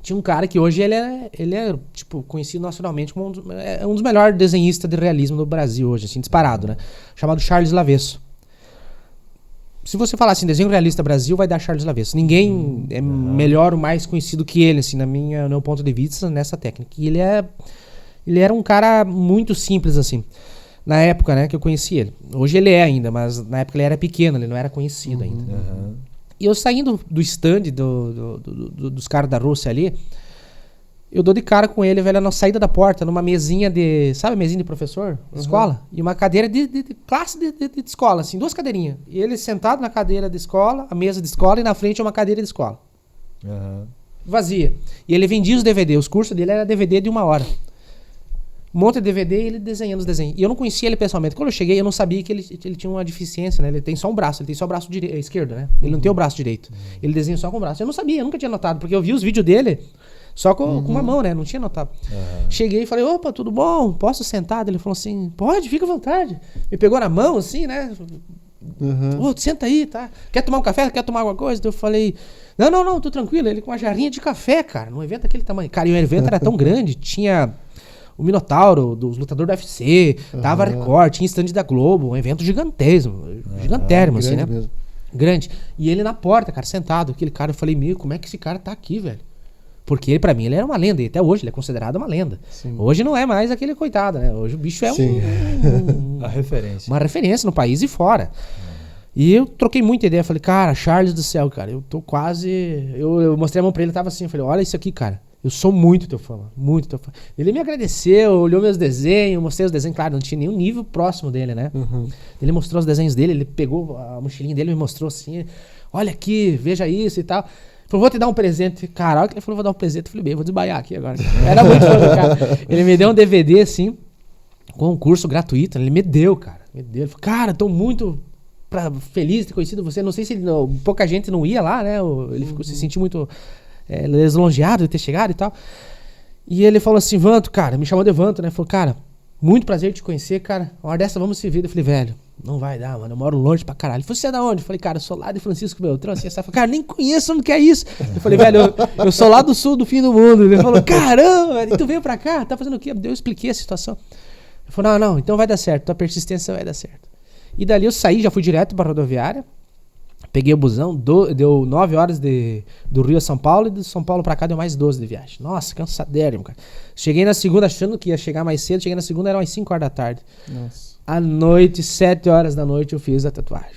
tinha um cara que hoje ele é tipo, conhecido nacionalmente como um dos melhores desenhistas de realismo do Brasil hoje, assim, disparado, né? Chamado Charles Lavesso. se você falar assim, desenho realista Brasil, vai dar Charles Lavesso. Ninguém é melhor ou mais conhecido que ele, assim, no meu ponto de vista, nessa técnica. E ele era um cara muito simples, assim, na época, né, que eu conheci ele. Hoje ele é ainda, mas na época ele era pequeno, ele não era conhecido ainda. E eu saindo do stand dos caras da Rússia ali, eu dou de cara com ele, velho, na saída da porta, numa mesinha de... Sabe a mesinha de professor? De escola? E uma cadeira de classe de escola, assim, 2 cadeirinhas. E ele sentado na cadeira de escola, a mesa de escola, e na frente uma cadeira de escola. Vazia. E ele vendia os DVD, os cursos dele era DVD de 1 hora. Um monte de DVD e ele desenhando os desenhos. E eu não conhecia ele pessoalmente. Quando eu cheguei, eu não sabia que ele tinha uma deficiência, né? Ele tem só um braço, ele tem só o braço esquerdo, né? Ele não tem o braço direito. Ele desenha só com o braço. Eu não sabia, eu nunca tinha notado, porque eu vi os vídeos dele só com uma mão, né? Não tinha notado. Cheguei e falei, opa, tudo bom? Posso sentar? Ele falou assim, pode, fica à vontade. Me pegou na mão, assim, né? Senta aí, tá? Quer tomar um café? Quer tomar alguma coisa? Então eu falei, não, tô tranquilo. Ele com uma jarrinha de café, cara, num evento daquele tamanho. Cara, e o evento era tão grande, tinha o Minotauro, dos lutadores do UFC, tava a Record, tinha stand da Globo, um evento gigantesco, gigantérrimo, assim, né? Mesmo. Grande. E ele na porta, cara, sentado, aquele cara, eu falei, como é que esse cara tá aqui, velho? Porque pra mim ele era uma lenda, e até hoje ele é considerado uma lenda. Sim. Hoje não é mais aquele coitado, né? Hoje o bicho é a referência. Uma referência no país e fora. E eu troquei muita ideia, falei, cara, Charles do céu, cara, eu tô quase... Eu mostrei a mão pra ele, tava assim, eu falei, olha isso aqui, cara, eu sou muito teu fã, muito teu fã. Ele me agradeceu, olhou meus desenhos, mostrei os desenhos, claro, não tinha nenhum nível próximo dele, né? Ele mostrou os desenhos dele, ele pegou a mochilinha dele e me mostrou assim, olha aqui, veja isso e tal. Falei, vou te dar um presente. Cara, ele falou, vou dar um presente. Eu falei, bem, vou desmaiar aqui agora. Era muito fã do cara. Ele me deu um DVD, assim, com um curso gratuito. Ele me deu, cara. Ele falou, cara, tô muito feliz de ter conhecido você. Não sei se pouca gente não ia lá, né? Ele se sentiu muito lisonjeado de ter chegado e tal. E ele falou assim, Vanto, cara, me chamou de Vanto, né? Falou, cara, muito prazer te conhecer, cara. Uma hora dessa vamos se ver. Eu falei, velho, não vai dar, mano. Eu moro longe pra caralho. Ele falou, você é da onde? Eu falei, cara, eu sou lá de Francisco Beltrão. Assim, falei, cara, nem conheço onde que é isso. Eu falei, velho, eu sou lá do sul do fim do mundo. Ele falou, caramba, e tu veio pra cá? Tá fazendo o quê? Eu expliquei a situação. Ele falou, não, então vai dar certo. Tua persistência vai dar certo. E dali eu saí, já fui direto pra rodoviária. Peguei o busão, deu 9 horas do Rio a São Paulo, e de São Paulo pra cá deu mais 12 de viagem. Nossa, cansadérrimo, cara. Cheguei na segunda achando que ia chegar mais cedo, cheguei na segunda, eram umas 5 horas da tarde. Nossa. À noite, 7 horas da noite, eu fiz a tatuagem.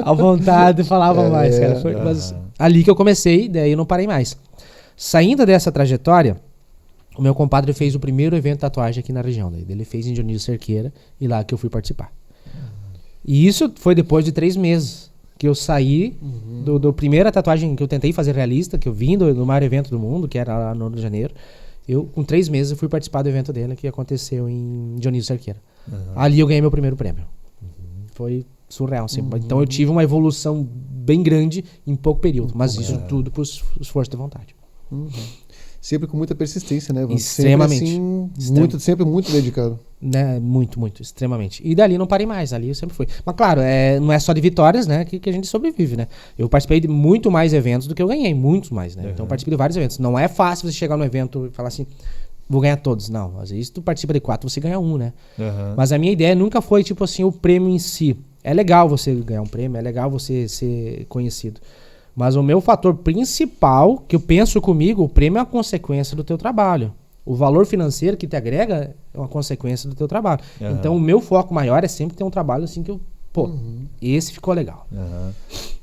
A vontade falava mais, cara. Foi, mas ali que eu comecei, daí eu não parei mais. Saindo dessa trajetória, o meu compadre fez o primeiro evento de tatuagem aqui na região. Daí ele fez em Dionísio Cerqueira, e lá que eu fui participar. E isso foi depois de 3 meses que eu saí do primeira tatuagem que eu tentei fazer realista, que eu vim do maior evento do mundo, que era lá no Rio de Janeiro. Com 3 meses eu fui participar do evento dele, que aconteceu em Dionísio Cerqueira. Ali eu ganhei meu primeiro prêmio. Foi surreal, assim. Então eu tive uma evolução bem grande em pouco período, mas isso tudo por esforço de vontade. Sempre com muita persistência, né? Extremamente. Sempre, assim, sempre muito dedicado. Né? Muito, extremamente. E dali não parei mais, ali eu sempre fui. Mas claro, não é só de vitórias, né, que a gente sobrevive, né? Eu participei de muito mais eventos do que eu ganhei, muitos mais, né? Então eu participei de vários eventos. Não é fácil você chegar no evento e falar assim, vou ganhar todos. Não, às vezes tu participa de 4, você ganha 1, né? Mas a minha ideia nunca foi, tipo assim, o prêmio em si. É legal você ganhar um prêmio, é legal você ser conhecido. Mas o meu fator principal, que eu penso comigo, o prêmio é uma consequência do teu trabalho. O valor financeiro que te agrega é uma consequência do teu trabalho. Então o meu foco maior é sempre ter um trabalho assim que eu... esse ficou legal.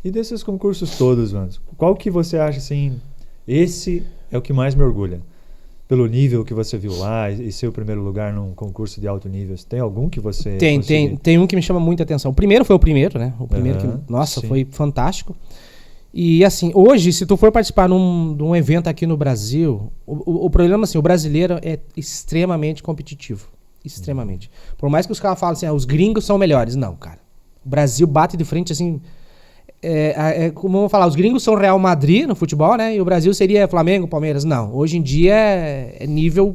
E desses concursos todos, mano, qual que você acha assim, esse é o que mais me orgulha? Pelo nível que você viu lá e ser o primeiro lugar num concurso de alto nível, tem algum que você... Tem um que me chama muita atenção. O primeiro foi o primeiro, né? O primeiro que, nossa, foi fantástico. E assim, hoje, se tu for participar de um evento aqui no Brasil, o problema assim, o brasileiro é extremamente competitivo. Extremamente. Por mais que os caras falem assim, os gringos são melhores. Não, cara. O Brasil bate de frente assim... como vamos falar, os gringos são Real Madrid no futebol, né? E o Brasil seria Flamengo, Palmeiras. Não. Hoje em dia é nível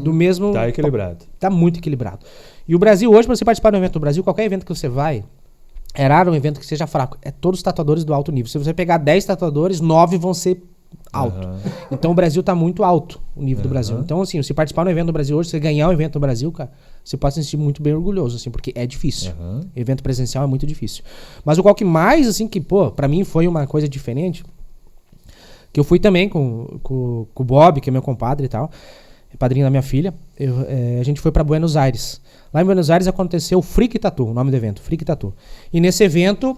do mesmo... Tá equilibrado. Tá muito equilibrado. E o Brasil hoje, para você participar de um evento do Brasil, qualquer evento que você vai... É raro um evento que seja fraco. É todos os tatuadores do alto nível. Se você pegar 10 tatuadores, 9 vão ser alto. Então o Brasil tá muito alto, o nível do Brasil. Então, assim, se participar de um evento do Brasil hoje, se você ganhar um evento no Brasil, cara, você pode se sentir muito bem orgulhoso, assim, porque é difícil. Evento presencial é muito difícil. Mas o qual que mais, assim, que, pra mim foi uma coisa diferente, que eu fui também com o Bob, que é meu compadre e tal, padrinho da minha filha, a gente foi pra Buenos Aires. Lá em Buenos Aires aconteceu o Freak Tattoo, o nome do evento, Freak Tattoo. E nesse evento,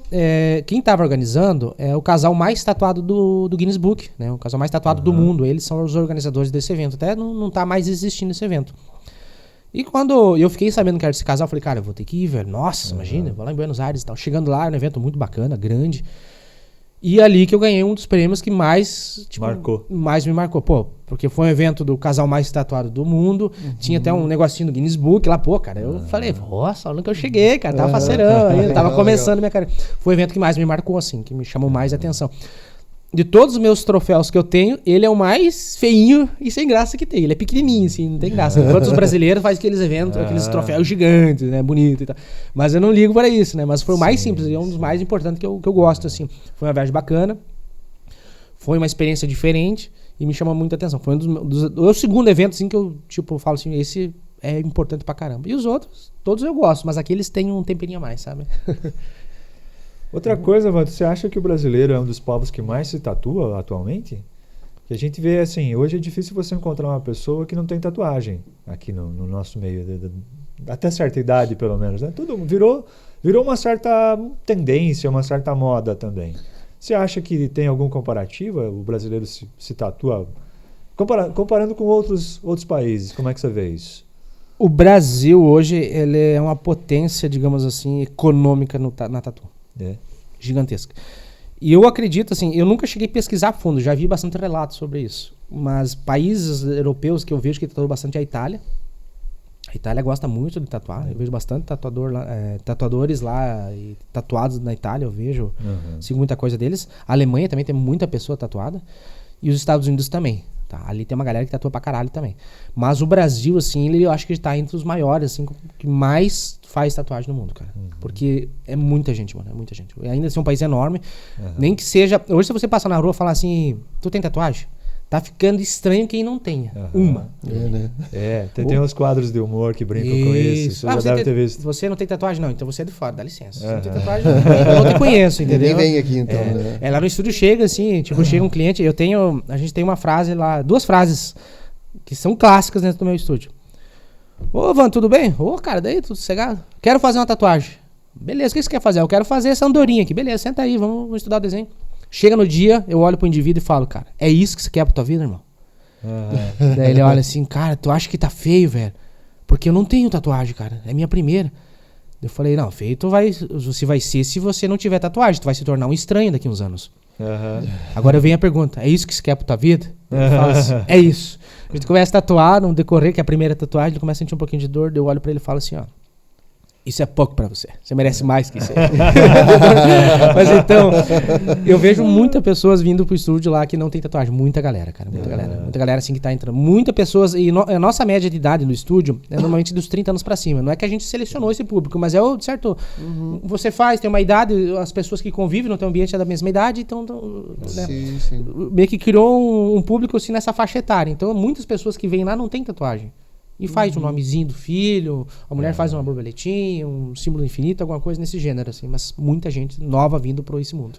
quem estava organizando é o casal mais tatuado do Guinness Book, né? O casal mais tatuado do mundo. Eles são os organizadores desse evento. Até não tá mais existindo esse evento. E quando eu fiquei sabendo que era esse casal, eu falei, cara, eu vou ter que ir, velho. Nossa, imagina, eu vou lá em Buenos Aires e tal. Chegando lá, é um evento muito bacana, grande. E ali que eu ganhei um dos prêmios que mais me marcou. Porque foi um evento do casal mais tatuado do mundo. Tinha até um negocinho do Guinness Book lá, cara. Eu falei, nossa, olha que eu cheguei, cara. Tava faceirão ainda, tava começando minha carreira. Foi o evento que mais me marcou, assim, que me chamou mais atenção. De todos os meus troféus que eu tenho, ele é o mais feinho e sem graça que tem. Ele é pequenininho, assim, não tem graça. Enquanto os brasileiros fazem aqueles eventos, aqueles troféus gigantes, né, bonito e tal. Mas eu não ligo para isso, né? Mas foi o mais simples e é um dos mais importantes que eu gosto, assim. Foi uma viagem bacana, foi uma experiência diferente e me chamou muita atenção. Foi o segundo evento, assim, que eu, falo assim, esse é importante pra caramba. E os outros, todos eu gosto, mas aqueles têm um temperinho a mais, sabe? Outra coisa, Wanda, você acha que o brasileiro é um dos povos que mais se tatua atualmente? Que a gente vê assim, hoje é difícil você encontrar uma pessoa que não tem tatuagem aqui no nosso meio, até certa idade pelo menos, né? Tudo virou uma certa tendência, uma certa moda também. Você acha que tem algum comparativo? O brasileiro se tatua? Comparando com outros países, como é que você vê isso? O Brasil hoje ele é uma potência, digamos assim, econômica na tatu. Gigantesca. E eu acredito, assim, eu nunca cheguei a pesquisar a fundo, já vi bastante relatos sobre isso. Mas países europeus que eu vejo que tatuam bastante é a Itália. A Itália gosta muito de tatuar. Eu vejo bastante tatuadores lá e tatuados na Itália, eu vejo. Sigo muita coisa deles. A Alemanha também tem muita pessoa tatuada. E os Estados Unidos também. Tá? Ali tem uma galera que tatua pra caralho também. Mas o Brasil, assim, eu acho que tá entre os maiores, assim, que mais faz tatuagem no mundo, cara. Porque é muita gente, mano. É muita gente. E ainda assim, é um país enorme. Nem que seja... Hoje, se você passar na rua e falar assim, tu tem tatuagem? Tá ficando estranho quem não tenha. Uma. Tem uns quadros de humor que brincam com isso. Você já deve ter visto. Você não tem tatuagem? Não, então você é de fora, dá licença. Você não tem tatuagem? Eu não te conheço, entendeu? Nem vem aqui, então. Lá no estúdio chega, assim, chega um cliente, a gente tem uma frase lá, 2 frases que são clássicas dentro do meu estúdio. Ô, Van, tudo bem? Ô, cara, daí, tudo sossegado? Quero fazer uma tatuagem. Beleza, o que você quer fazer? Eu quero fazer essa andorinha aqui. Beleza, senta aí, vamos estudar o desenho. Chega no dia, eu olho pro indivíduo e falo, cara, é isso que você quer pra tua vida, irmão? Daí ele olha assim, cara, tu acha que tá feio, velho? Porque eu não tenho tatuagem, cara, é minha primeira. Eu falei, não, feio você vai ser se você não tiver tatuagem, tu vai se tornar um estranho daqui uns anos. Agora vem a pergunta, é isso que você quer pra tua vida? Eu falo assim, é isso. A gente começa a tatuar, no decorrer, que é a primeira tatuagem, ele começa a sentir um pouquinho de dor, eu olho pra ele e falo assim, ó, isso é pouco pra você. Você merece mais que isso aí. Mas então, eu vejo muitas pessoas vindo pro estúdio lá que não tem tatuagem. Muita galera, cara. Muita galera. Muita galera assim que tá entrando. Muitas pessoas. E a nossa média de idade no estúdio é normalmente dos 30 anos pra cima. Não é que a gente selecionou esse público, mas é o certo. Você tem uma idade, as pessoas que convivem no teu ambiente é da mesma idade, então. Né, sim. Meio que criou um público assim nessa faixa etária. Então, muitas pessoas que vêm lá não tem tatuagem. E faz um nomezinho do filho, a mulher faz uma borboletinha, um símbolo infinito, alguma coisa nesse gênero, assim. Mas muita gente nova vindo para esse mundo.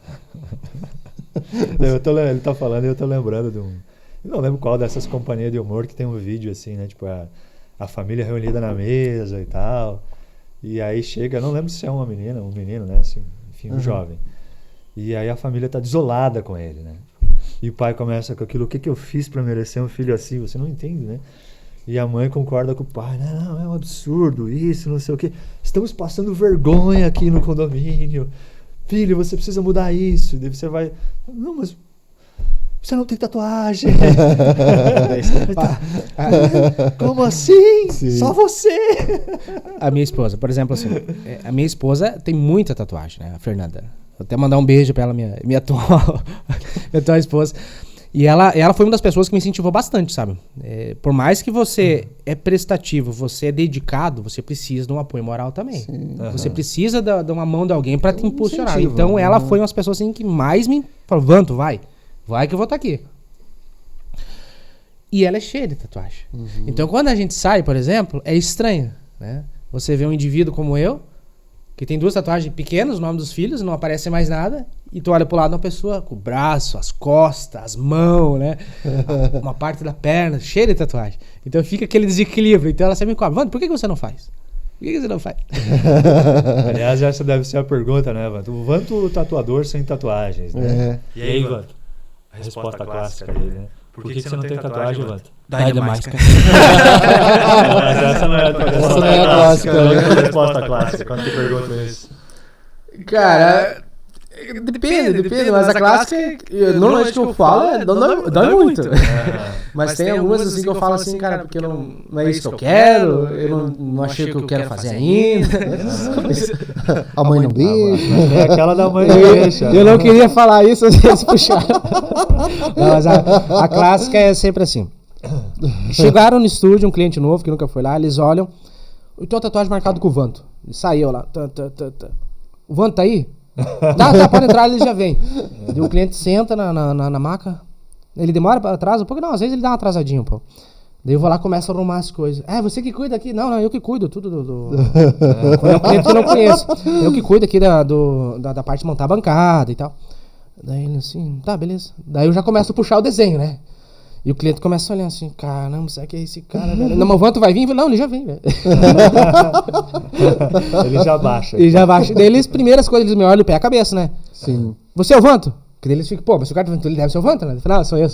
Ele tá falando e eu tô lembrando de eu não lembro qual dessas companhias de humor que tem um vídeo assim, né? Tipo, a família reunida na mesa e tal. E aí chega, não lembro se é uma menina, um menino, né? Assim, enfim, um jovem. E aí a família tá desolada com ele, né? E o pai começa com aquilo, o que eu fiz para merecer um filho assim? Você não entende, né? E a mãe concorda com o pai, não, é um absurdo isso, não sei o quê. Estamos passando vergonha aqui no condomínio. Filho, você precisa mudar isso. Daí você vai, não, mas você não tem tatuagem. Como assim? Sim. Só você. A minha esposa, por exemplo, assim, a minha esposa tem muita tatuagem, né, a Fernanda. Vou até mandar um beijo pra ela, minha atual esposa. E ela foi uma das pessoas que me incentivou bastante, sabe? Por mais que você é prestativo, você é dedicado, você precisa de um apoio moral também. Você precisa de uma mão de alguém pra te impulsionar. Então ela foi uma das pessoas assim, que mais me falou, Vanto, vai que eu vou estar aqui. E ela é cheia de tatuagem. Então quando a gente sai, por exemplo, é estranho. né? Você vê um indivíduo como eu, que tem 2 tatuagens pequenas, o nome dos filhos, não aparece mais nada, e tu olha pro lado de uma pessoa com o braço, as costas, as mãos, né? Uma parte da perna, cheia de tatuagem. Então fica aquele desequilíbrio. Então ela sempre me cobra, Vanto, por que você não faz? Por que você não faz? Aliás, essa deve ser a pergunta, né, Vanto? O Vanto tatuador sem tatuagens, né? E aí, Vanto? A resposta clássica dele, né? Por que você não tem tatuagem, Vanto? Dá demais, cara. Mas essa não é a tua resposta clássica. Qual é a resposta clássica quando tu pergunta isso? Cara, depende, mas a clássica, normalmente que eu falo, dói muito. Mas tem algumas assim que eu falo assim, cara, porque não é isso que eu quero, eu não achei o que eu quero fazer ainda. A mãe não deixa. É aquela da mãe não deixa. Eu não queria falar isso, vocês puxaram. Não, mas a clássica é sempre assim. Chegaram no estúdio, um cliente novo que nunca foi lá, eles olham, o teu tatuagem marcado com o Vanto. Ele saiu lá. O Vanto tá aí? Tá, pode entrar, ele já vem. E o cliente senta na maca. Ele demora pra atrás um pouco? Não, às vezes ele dá uma atrasadinha, pô. Daí eu vou lá e começo a arrumar as coisas. Você que cuida aqui? Não, eu que cuido tudo quando é um cliente que eu não conheço. Eu que cuido aqui da parte de montar a bancada e tal. Daí ele assim, tá, beleza. Daí eu já começo a puxar o desenho, né? E o cliente começa olhando assim, caramba, será que é esse cara, velho? Não, mas o Vanto vai vir? Não, ele já vem, velho. Ele já baixa. Ele já baixa. Daí as primeiras coisas, eles me olham o pé e a cabeça, né? Sim. Você é o Vanto? Que daí eles ficam, pô, mas se o cara ele deve ser o Vanto, né? Eu falo, sou eu.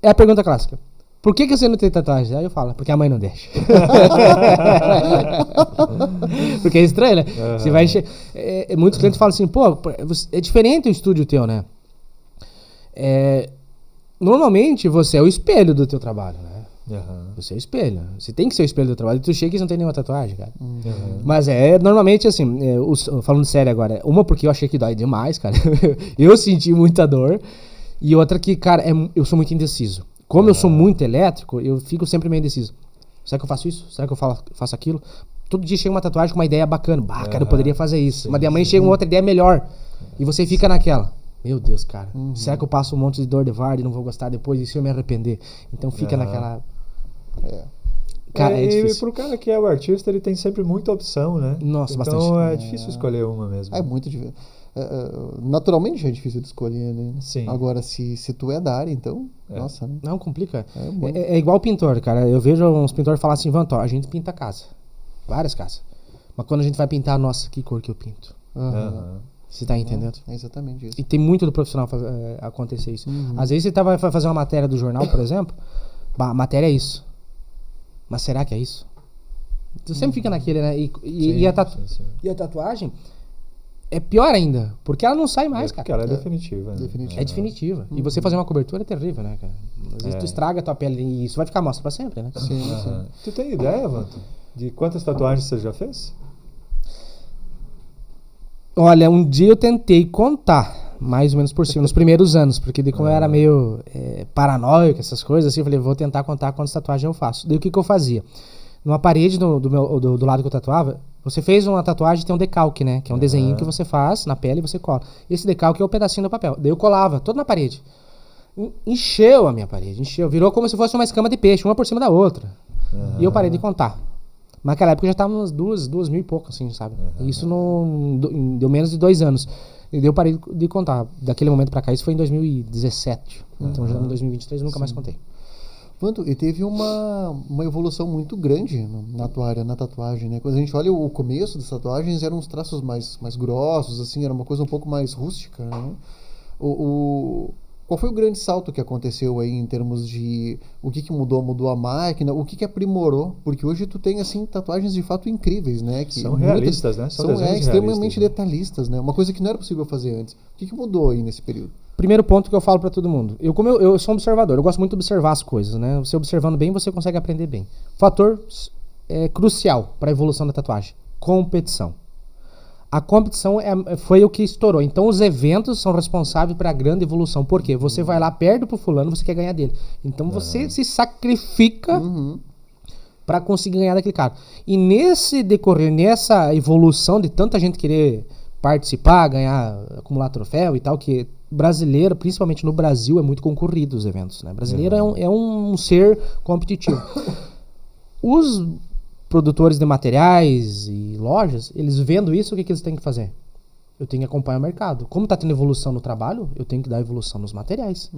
É a pergunta clássica. Por que você não tem tatuagem? Aí eu falo, porque a mãe não deixa. Porque é estranho, né? Você vai muitos clientes falam assim, pô, é diferente o estúdio teu, né? Normalmente você é o espelho do teu trabalho, né? Você é o espelho. Você tem que ser o espelho do trabalho. E tu chega e não tem nenhuma tatuagem, cara. Mas normalmente assim, falando sério agora, uma porque eu achei que dói demais, cara. Eu senti muita dor. E outra que, cara, eu sou muito indeciso. Como eu sou muito elétrico, eu fico sempre meio indeciso. Será que eu faço isso? Será que eu faço aquilo? Todo dia chega uma tatuagem com uma ideia bacana. Cara, eu poderia fazer isso. Sim, mas amanhã chega uma outra ideia melhor. E você fica naquela. Meu Deus, cara. Será que eu passo um monte de dor de varda e não vou gostar depois? E se eu me arrepender? Então fica naquela... Cara, é difícil. E pro cara que é o artista, ele tem sempre muita opção, né? Nossa, então, bastante. Então é difícil escolher uma mesmo. É muito difícil. Naturalmente já é difícil de escolher, né? Sim. Agora, se tu é da área, então... Nossa, né? Não, complica. É igual pintor, cara. Eu vejo uns pintores falar assim, Vanto, a gente pinta casa. Várias casas. Mas quando a gente vai pintar, nossa, que cor que eu pinto. Você tá entendendo? É exatamente isso. E tem muito do profissional acontecer isso. Às vezes você vai fazer uma matéria do jornal, por exemplo, a matéria é isso. Mas será que é isso? Tu sempre fica naquele, né? E a tatuagem é pior ainda, porque ela não sai mais, cara. Porque ela é definitiva. Né? É definitiva. E você fazer uma cobertura é terrível, né, cara? Às vezes tu estraga a tua pele e isso vai ficar mostra pra sempre, né? Sim. Tu tem ideia, Vanto, de quantas tatuagens você já fez? Olha, um dia eu tentei contar, mais ou menos por cima, nos primeiros anos, porque como eu era meio paranoico, essas coisas, assim, eu falei, vou tentar contar quantas tatuagens eu faço. Daí o que eu fazia? Numa parede do lado que eu tatuava, você fez uma tatuagem, tem um decalque, né? Que é um desenho que você faz na pele e você cola. Esse decalque é o pedacinho do papel. Daí eu colava, todo na parede. Encheu a minha parede, virou como se fosse uma escama de peixe, uma por cima da outra. E eu parei de contar. Mas naquela época já tava umas 2.000 e pouco, assim, sabe? Isso deu menos de 2 anos. E daí eu parei de contar. Daquele momento pra cá, isso foi em 2017. Então já em 2023 eu nunca mais contei. Vanto, e teve uma evolução muito grande na tua área, na tatuagem, né? Quando a gente olha o começo das tatuagens, eram uns traços mais grossos, assim, era uma coisa um pouco mais rústica, né? Qual foi o grande salto que aconteceu aí em termos de o que mudou? Mudou a máquina? O que aprimorou? Porque hoje tu tem, assim, tatuagens de fato incríveis, né? Que são realistas, né? São extremamente detalhistas, né? Uma coisa que não era possível fazer antes. O que mudou aí nesse período? Primeiro ponto que eu falo pra todo mundo. Eu sou um observador, eu gosto muito de observar as coisas, né? Você observando bem, você consegue aprender bem. Fator crucial para a evolução da tatuagem: competição. A competição foi o que estourou. Então os eventos são responsáveis para a grande evolução. Por quê? Você vai lá, perde pro fulano, você quer ganhar dele. Então você se sacrifica para conseguir ganhar daquele cara. E nesse decorrer, nessa evolução de tanta gente querer participar, ganhar, acumular troféu e tal, que brasileiro, principalmente no Brasil, é muito concorrido os eventos, né? Brasileiro é um ser competitivo. Os produtores de materiais e lojas, eles vendo isso, o que eles têm que fazer? Eu tenho que acompanhar o mercado. Como está tendo evolução no trabalho, eu tenho que dar evolução nos materiais.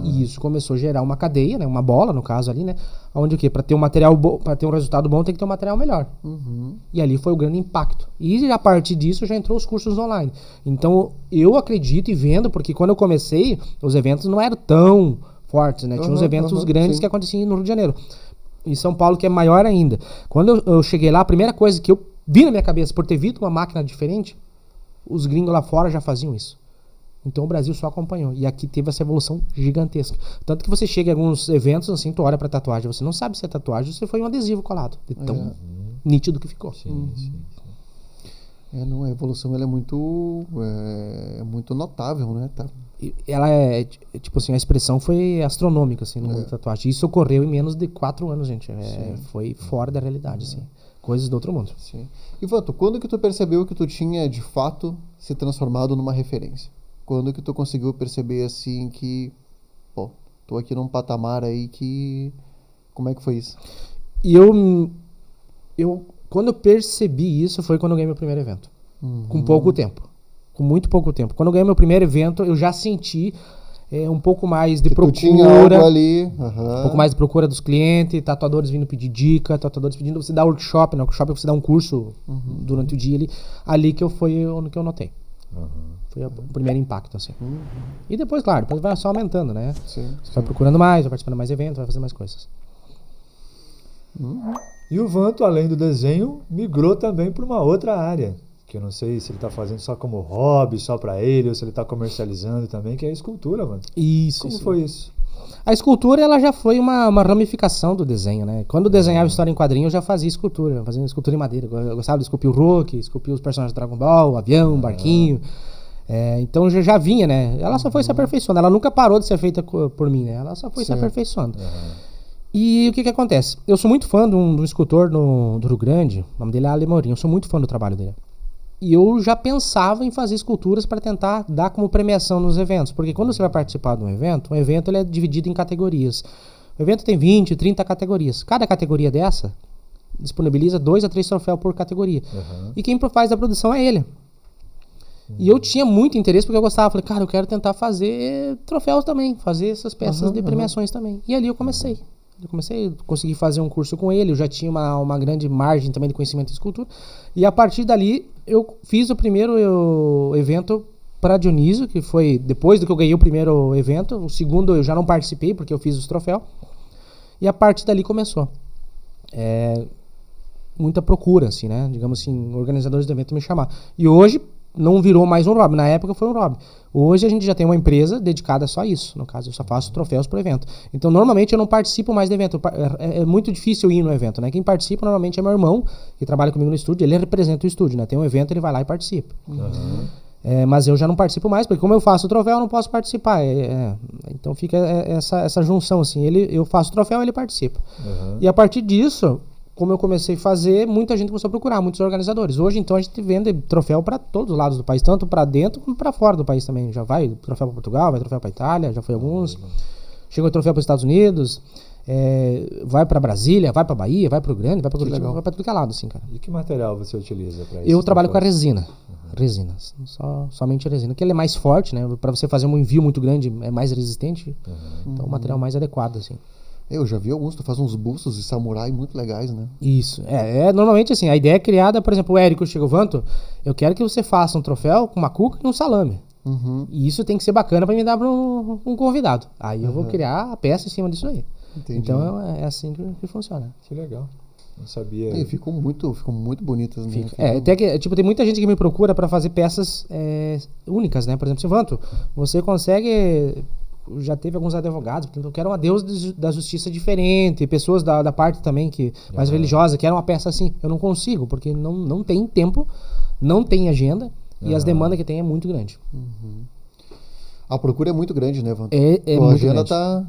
E isso começou a gerar uma cadeia, né? Uma bola, no caso ali, né? Onde o quê? Para ter um material bom, para ter um resultado bom, tem que ter um material melhor. E ali foi o grande impacto. E a partir disso já entrou os cursos online. Então eu acredito e vendo, porque quando eu comecei, os eventos não eram tão fortes, né? Tinha uns eventos grandes que aconteciam no Rio de Janeiro. Em São Paulo, que é maior ainda. Quando eu cheguei lá, a primeira coisa que eu vi na minha cabeça, por ter visto uma máquina diferente, os gringos lá fora já faziam isso. Então o Brasil só acompanhou. E aqui teve essa evolução gigantesca. Tanto que você chega em alguns eventos, assim, tu olha pra tatuagem, você não sabe se é tatuagem ou se foi um adesivo colado. De tão nítido que ficou. Sim. Não, a evolução ela é muito notável, né? Tá. Ela tipo assim, a expressão foi astronômica, assim, no mundo da tatuagem. Isso ocorreu em menos de 4 anos, gente. Foi fora da realidade, assim. Coisas do outro mundo. Sim. Ivanto, quando que tu percebeu que tu tinha, de fato, se transformado numa referência? Quando que tu conseguiu perceber, assim, que... Pô, tô aqui num patamar aí que... Como é que foi isso? E quando eu percebi isso, foi quando eu ganhei meu primeiro evento. Com pouco tempo. Com muito pouco tempo. Quando eu ganhei meu primeiro evento, eu já senti... um pouco mais de procura. Tinha algo ali. Um pouco mais de procura dos clientes, tatuadores vindo pedir dica, tatuadores pedindo você dar workshop, né? Workshop é você dar um curso durante o dia ali. Ali que foi onde que eu notei. Foi o primeiro impacto, assim. E depois, claro, depois vai só aumentando, né? Você vai procurando mais, vai participando de mais eventos, vai fazer mais coisas. E o Vanto, além do desenho, migrou também para uma outra área. Que eu não sei se ele está fazendo só como hobby, só para ele, ou se ele está comercializando também, que é a escultura, mano. Isso. Como foi isso? A escultura, ela já foi uma ramificação do desenho, né? Quando eu desenhava história em quadrinho, eu já fazia escultura. Eu fazia escultura em madeira. Eu gostava de esculpir o Hulk, esculpir os personagens do Dragon Ball, o avião, o barquinho. Então já vinha, né? Ela só foi se aperfeiçoando. Ela nunca parou de ser feita por mim, né? Ela só foi se aperfeiçoando. E o que acontece? Eu sou muito fã de um escultor do Rio Grande, o nome dele é Ale Mourinho. Eu sou muito fã do trabalho dele. E eu já pensava em fazer esculturas para tentar dar como premiação nos eventos. Porque quando você vai participar de um evento ele é dividido em categorias. O evento tem 20, 30 categorias. Cada categoria dessa disponibiliza 2 a 3 troféus por categoria. E quem faz a produção é ele. E eu tinha muito interesse porque eu gostava. Falei, cara, eu quero tentar fazer troféus também. Fazer essas peças de premiações também. E ali eu comecei. Consegui fazer um curso com ele, eu já tinha uma grande margem também de conhecimento de escultura. E a partir dali, eu fiz o primeiro evento para Dionísio, que foi depois do que eu ganhei o primeiro evento. O segundo eu já não participei, porque eu fiz os troféus. E a partir dali começou. Muita procura, assim, né? Digamos assim, organizadores do evento me chamaram. E hoje não virou mais um hobby. Na época foi um hobby. Hoje a gente já tem uma empresa dedicada só a isso. No caso, eu só faço troféus pro evento. Então, normalmente eu não participo mais do evento. É muito difícil ir no evento, né? Quem participa normalmente é meu irmão, que trabalha comigo no estúdio. Ele representa o estúdio, né? Tem um evento, ele vai lá e participa. Mas eu já não participo mais, porque como eu faço o troféu, eu não posso participar. Então fica essa junção, assim. Eu faço o troféu, ele participa. E a partir disso... Como eu comecei a fazer, muita gente começou a procurar, muitos organizadores. Hoje, então, a gente vende troféu para todos os lados do país, tanto para dentro como para fora do país também. Já vai troféu para Portugal, vai troféu para Itália, já foi alguns. Chegou troféu para os Estados Unidos, vai para Brasília, vai para Bahia, vai para o Grande, vai para Curitiba, vai para tudo que é lado, assim, cara. E que material você utiliza para isso? Eu trabalho com a resina. Resina, somente resina, que ele é mais forte, né? Para você fazer um envio muito grande, é mais resistente. Então, o material mais adequado, assim. Eu já vi alguns, tu faz uns bustos de samurai muito legais, né? Isso. Normalmente assim, a ideia é criada, por exemplo, o Érico chegou, Vanto, eu quero que você faça um troféu com uma cuca e um salame. E isso tem que ser bacana para me dar para um convidado. Aí eu vou criar a peça em cima disso aí. Entendi. Então é assim que funciona. Que legal. Não sabia. E ficam muito bonitas, né? Até que, tem muita gente que me procura para fazer peças únicas, né? Por exemplo, Vanto, você consegue... Já teve alguns advogados, portanto, eu quero uma Deus da justiça diferente, pessoas da parte também mais religiosa, que era uma peça assim. Eu não consigo, porque não tem tempo, não tem agenda, e as demandas que tem é muito grande. A procura é muito grande, né, Vanto? A muito agenda grande. Tá...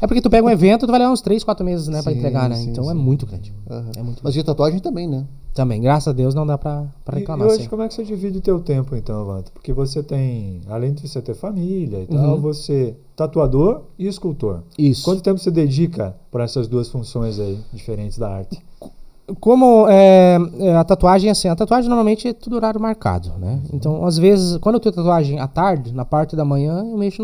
É porque tu pega um evento, tu vai levar uns 3, 4 meses, né, pra entregar, né? Então é muito grande. Mas de tatuagem também, né? Também, graças a Deus não dá pra reclamar. E hoje como é que você divide o teu tempo então, Vanto? Porque você tem, além de você ter família e tal, você tatuador e escultor. Isso. Quanto tempo você dedica para essas duas funções aí, diferentes da arte? Como a tatuagem, assim, a tatuagem normalmente é tudo horário marcado, né? Então, às vezes, quando eu tenho tatuagem à tarde, na parte da manhã, eu mexo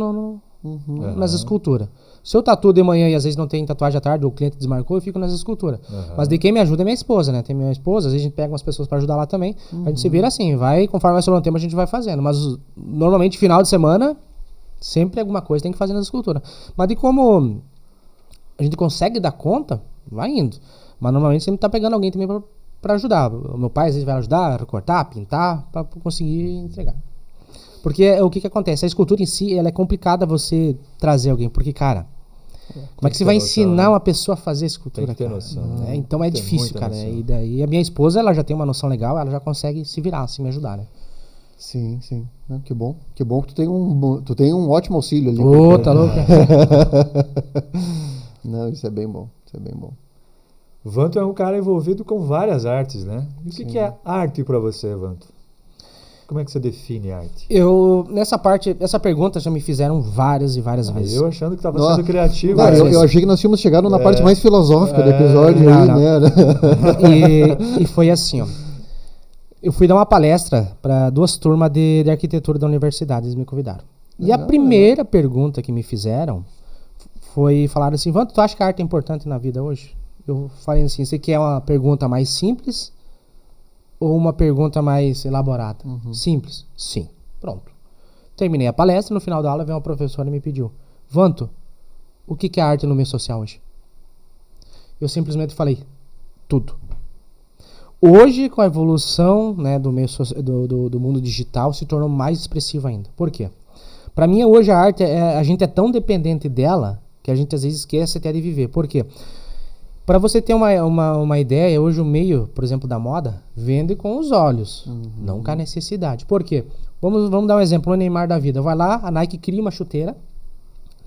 nas esculturas. Se eu tatuo de manhã e às vezes não tem tatuagem à tarde, ou o cliente desmarcou, eu fico nas esculturas. Mas de quem me ajuda é minha esposa, né? Tem minha esposa, às vezes a gente pega umas pessoas para ajudar lá também. A gente se vira assim, conforme vai solando o tempo, a gente vai fazendo. Mas normalmente, final de semana, sempre alguma coisa tem que fazer nas esculturas. Mas de como a gente consegue dar conta, vai indo. Mas normalmente sempre tá pegando alguém também pra ajudar. O meu pai às vezes vai ajudar a recortar, pintar, pra conseguir entregar. Porque o que acontece? A escultura em si, ela é complicada você trazer alguém. Porque, cara, como é que você vai ensinar uma pessoa a fazer escultura? Tem que ter noção. Então é difícil, cara. E daí a minha esposa, ela já tem uma noção legal, ela já consegue se virar, assim, me ajudar, né? Sim. Não, que bom que tu tem um ótimo auxílio ali. Tá louco? Não, isso é bem bom. Vanto é um cara envolvido com várias artes, né? E o que é arte para você, Vanto? Como é que você define arte? Essa pergunta já me fizeram várias e várias vezes. Eu achando que estava sendo criativo. Não, eu achei que nós tínhamos chegado na parte mais filosófica do episódio. Aí, né? E foi assim, ó. Eu fui dar uma palestra para 2 turmas de arquitetura da universidade, eles me convidaram. E a primeira pergunta que me fizeram falaram assim, Vanto, tu acha que a arte é importante na vida hoje? Eu falei assim, você quer uma pergunta mais simples ou uma pergunta mais elaborada? Simples? Sim. Pronto. Terminei a palestra, no final da aula veio uma professora e me pediu, Vanto, o que é arte no meio social hoje? Eu simplesmente falei, tudo. Hoje, com a evolução, né, do mundo digital, se tornou mais expressivo ainda. Por quê? Para mim, hoje a arte, a gente é tão dependente dela que a gente às vezes esquece até de viver. Por quê? Para você ter uma ideia, hoje o meio, por exemplo, da moda, vende com os olhos, não com a necessidade. Por quê? Vamos dar um exemplo, o Neymar da vida. Vai lá, a Nike cria uma chuteira,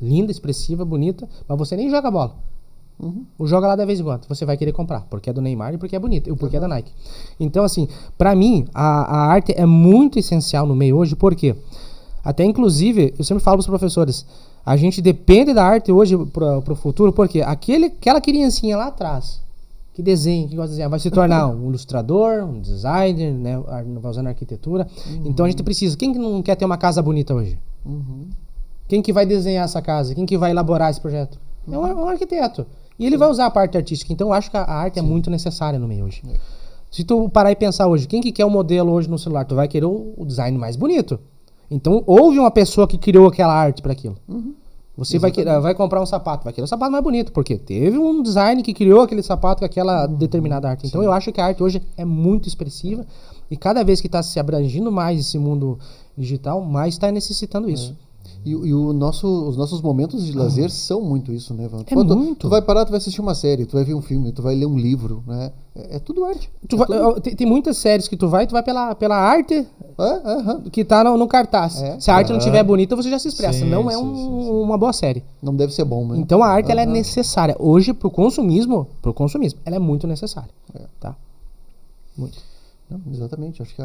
linda, expressiva, bonita, mas você nem joga bola. Joga lá da vez em quando. Você vai querer comprar, porque é do Neymar e porque é bonito, e porque é da Nike. Então, assim, pra mim, a arte é muito essencial no meio hoje, por quê? Até, inclusive, eu sempre falo pros professores, a gente depende da arte hoje pro futuro, porque aquela criancinha lá atrás, que desenha, que gosta de desenhar, vai se tornar um ilustrador, um designer, né, vai usando arquitetura. Então, a gente precisa. Quem que não quer ter uma casa bonita hoje? Quem que vai desenhar essa casa? Quem que vai elaborar esse projeto? É um arquiteto. E ele vai usar a parte artística. Então, eu acho que a arte é muito necessária no meio hoje. Se tu parar e pensar hoje, quem que quer o modelo hoje no celular? Tu vai querer o design mais bonito. Então, houve uma pessoa que criou aquela arte para aquilo. Você vai comprar um sapato, vai querer um sapato mais bonito, porque teve um design que criou aquele sapato com aquela determinada arte. Então, eu acho que a arte hoje é muito expressiva e cada vez que está se abrangindo mais esse mundo digital, mais está necessitando isso. E os nossos momentos de lazer são muito isso, né, Vanto? Muito. Tu vai parar, tu vai assistir uma série, tu vai ver um filme, tu vai ler um livro, né? É tudo arte. Tem muitas séries que tu vai pela arte que tá no cartaz. Se a arte não estiver bonita, você já se expressa. Sim, não é sim. uma boa série. Não deve ser bom, né? Então a arte ela é necessária. Hoje, pro consumismo, ela é muito necessária. Tá? Muito. Não, exatamente, acho que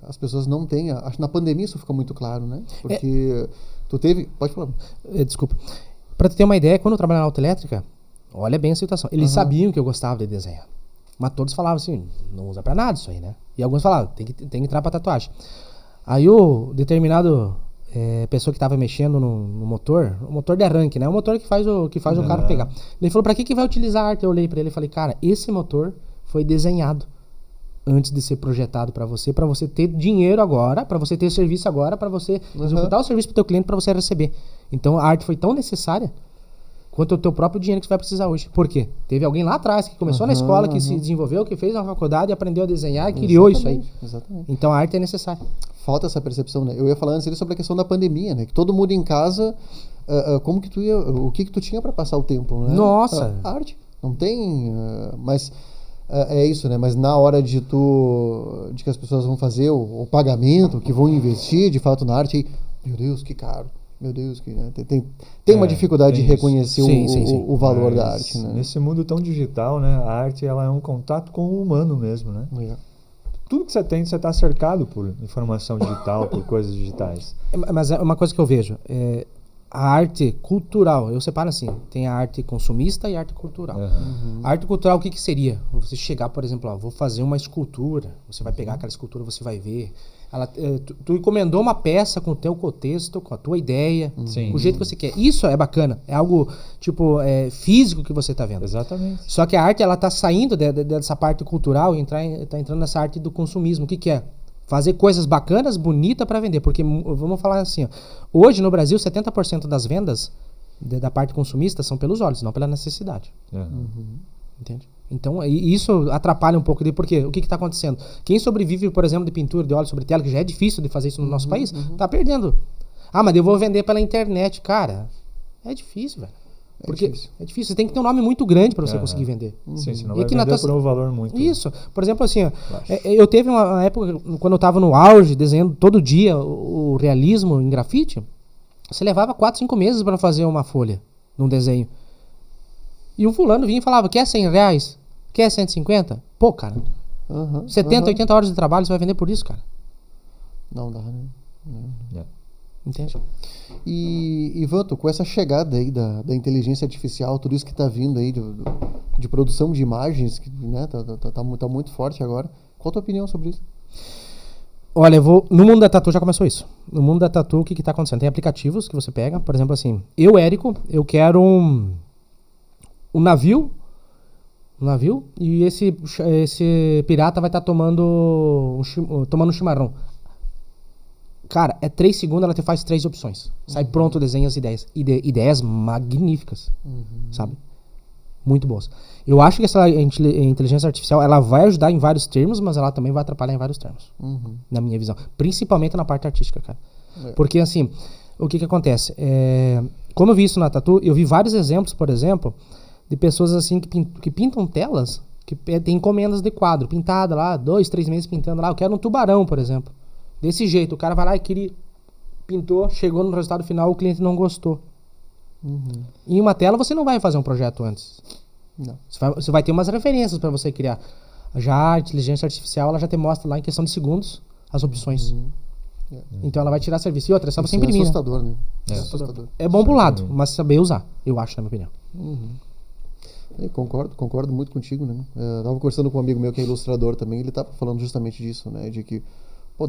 as pessoas não têm, acho que na pandemia isso fica muito claro, né? Porque tu teve, pode falar. Desculpa, pra tu ter uma ideia, quando eu trabalhava na autoelétrica, olha bem a situação, eles sabiam que eu gostava de desenhar, mas todos falavam assim, não usa pra nada isso aí, né? E alguns falavam, tem que entrar pra tatuagem. Aí o determinado pessoa que tava mexendo no motor, o motor de arranque, né? O motor que faz o carro pegar. Ele falou, pra que vai utilizar a arte? Eu olhei pra ele e falei, cara, esse motor foi desenhado antes de ser projetado para você ter dinheiro agora, para você ter serviço agora, para você executar o serviço pro teu cliente, para você receber. Então a arte foi tão necessária quanto o teu próprio dinheiro que você vai precisar hoje. Por quê? Teve alguém lá atrás que começou na escola, que se desenvolveu, que fez uma faculdade, aprendeu a desenhar e criou isso aí. Exatamente. Então a arte é necessária. Falta essa percepção, né? Eu ia falar antes ali sobre a questão da pandemia, né? Que todo mundo em casa, como que o que tu tinha para passar o tempo, né? Nossa! A arte. Não tem, mas... É isso, né? Mas na hora de que as pessoas vão fazer o pagamento, que vão investir de fato na arte, aí, meu Deus, que caro. Meu Deus, que tem uma dificuldade de reconhecer o valor da arte, né? Nesse mundo tão digital, né? A arte ela é um contato com o humano mesmo, né? Tudo que você tem, você está cercado por informação digital, por coisas digitais. Mas é uma coisa que eu vejo, a arte cultural, eu separo assim, tem a arte consumista e a arte cultural. A arte cultural, o que seria? Você chegar, por exemplo, ó, vou fazer uma escultura, você vai pegar aquela escultura, você vai ver, tu encomendou uma peça com o teu contexto, com a tua ideia, o jeito que você quer. Isso é bacana, é algo tipo físico que você tá vendo. Exatamente. Só que a arte, ela tá saindo dessa parte cultural e tá entrando nessa arte do consumismo. O que é? Fazer coisas bacanas, bonitas para vender. Porque, vamos falar assim, ó, hoje no Brasil, 70% das vendas da parte consumista são pelos olhos, não pela necessidade. Entende? Então, isso atrapalha um pouco. Porque o que está acontecendo? Quem sobrevive, por exemplo, de pintura de óleo sobre tela, que já é difícil de fazer isso no nosso país, tá perdendo. Ah, mas eu vou vender pela internet. Cara, é difícil, velho. Porque é difícil, você tem que ter um nome muito grande para você conseguir vender. Sim, senão vai vender por um valor muito... Isso, por exemplo assim, ó, eu teve uma época, quando eu tava no auge, desenhando todo dia o realismo em grafite, você levava 4, 5 meses para fazer uma folha num desenho. E um fulano vinha e falava, quer R$100? Quer 150? Pô, cara, 70, 80 horas de trabalho, você vai vender por isso, cara? Não dá, né? Entende? E Vanto, com essa chegada aí da inteligência artificial, tudo isso que está vindo aí de produção de imagens, que, né, tá muito forte agora, qual a tua opinião sobre isso? Olha, no mundo da tatu já começou isso. No mundo da tatu, o que está acontecendo? Tem aplicativos que você pega, por exemplo assim, Érico, eu quero um navio, e esse pirata vai estar tomando um chimarrão. Cara, 3 segundos, ela te faz 3 opções. Sai pronto, desenha as ideias. Ideias magníficas, sabe? Muito boas. Eu acho que essa inteligência artificial, ela vai ajudar em vários termos, mas ela também vai atrapalhar em vários termos. Na minha visão. Principalmente na parte artística, cara. Porque, assim, o que acontece? Como eu vi isso na tatu, eu vi vários exemplos, por exemplo, de pessoas assim que pintam telas, que tem encomendas de quadro, pintada lá, 2, 3 meses pintando lá. Eu quero um tubarão, por exemplo. Desse jeito, o cara vai lá e pintou, chegou no resultado final, o cliente não gostou. Em uma tela você não vai fazer um projeto antes. Não. Você vai ter umas referências para você criar. Já a inteligência artificial, ela já te mostra lá em questão de segundos as opções. Então ela vai tirar serviço. E outra, é só você imprimir. É assustador, né? É bom pro lado, mas saber usar, eu acho, na minha opinião. Concordo muito contigo, né? Eu tava conversando com um amigo meu que é ilustrador também, ele tava falando justamente disso, né? De que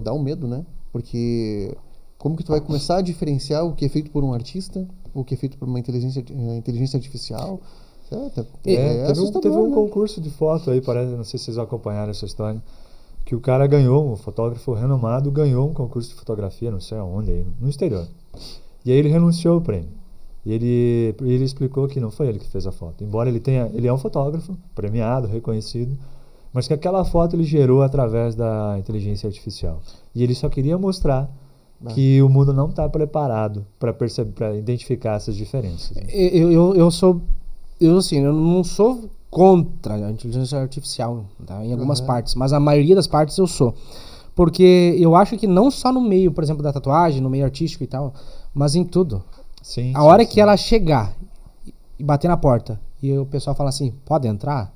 dá um medo, né? Porque como que tu vai começar a diferenciar o que é feito por um artista, o que é feito por uma inteligência artificial? Teve um concurso de foto aí, parece, não sei se vocês acompanharam essa história, que o cara ganhou, um fotógrafo renomado, ganhou um concurso de fotografia, não sei aonde, aí, no exterior. E aí ele renunciou ao prêmio. E ele explicou que não foi ele que fez a foto. Embora ele é um fotógrafo, premiado, reconhecido, mas que aquela foto ele gerou através da inteligência artificial. E ele só queria mostrar que o mundo não está preparado para identificar essas diferenças. Né? Eu não sou contra a inteligência artificial, tá? Em algumas partes, mas a maioria das partes eu sou. Porque eu acho que não só no meio, por exemplo, da tatuagem, no meio artístico e tal, mas em tudo. A hora que ela chegar e bater na porta e o pessoal falar assim, pode entrar?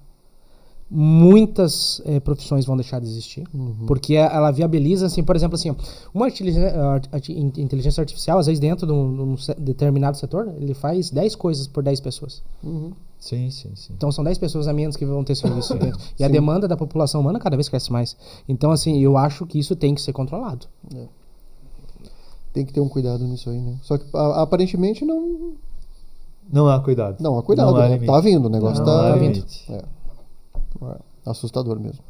Muitas profissões vão deixar de existir, porque ela viabiliza, assim, por exemplo, assim, uma inteligência artificial, às vezes dentro de um determinado setor, ele faz 10 coisas por 10 pessoas. Sim. Então são 10 pessoas a menos que vão ter serviço dentro. E a demanda da população humana cada vez cresce mais. Então, assim, eu acho que isso tem que ser controlado. Tem que ter um cuidado nisso aí, né? Só que aparentemente não... Não há cuidado. Não há cuidado, não há né? Tá vindo, o negócio tá vindo. Assustador mesmo.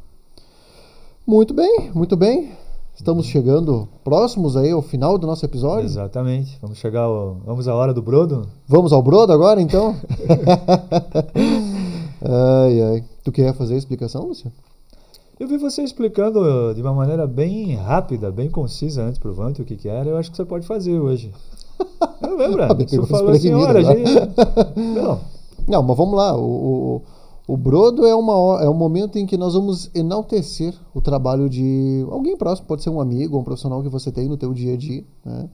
Muito bem. Estamos chegando próximos aí ao final do nosso episódio. Exatamente. Vamos à hora do brodo? Vamos ao brodo agora, então? Ai. Tu quer fazer a explicação, Luciano? Eu vi você explicando de uma maneira bem rápida, bem concisa antes pro Vanto o que era. Eu acho que você pode fazer hoje. Eu lembro. Você falou assim, olha, Não, mas vamos lá. O brodo é um momento em que nós vamos enaltecer o trabalho de alguém próximo, pode ser um amigo ou um profissional que você tem no teu dia a dia, né?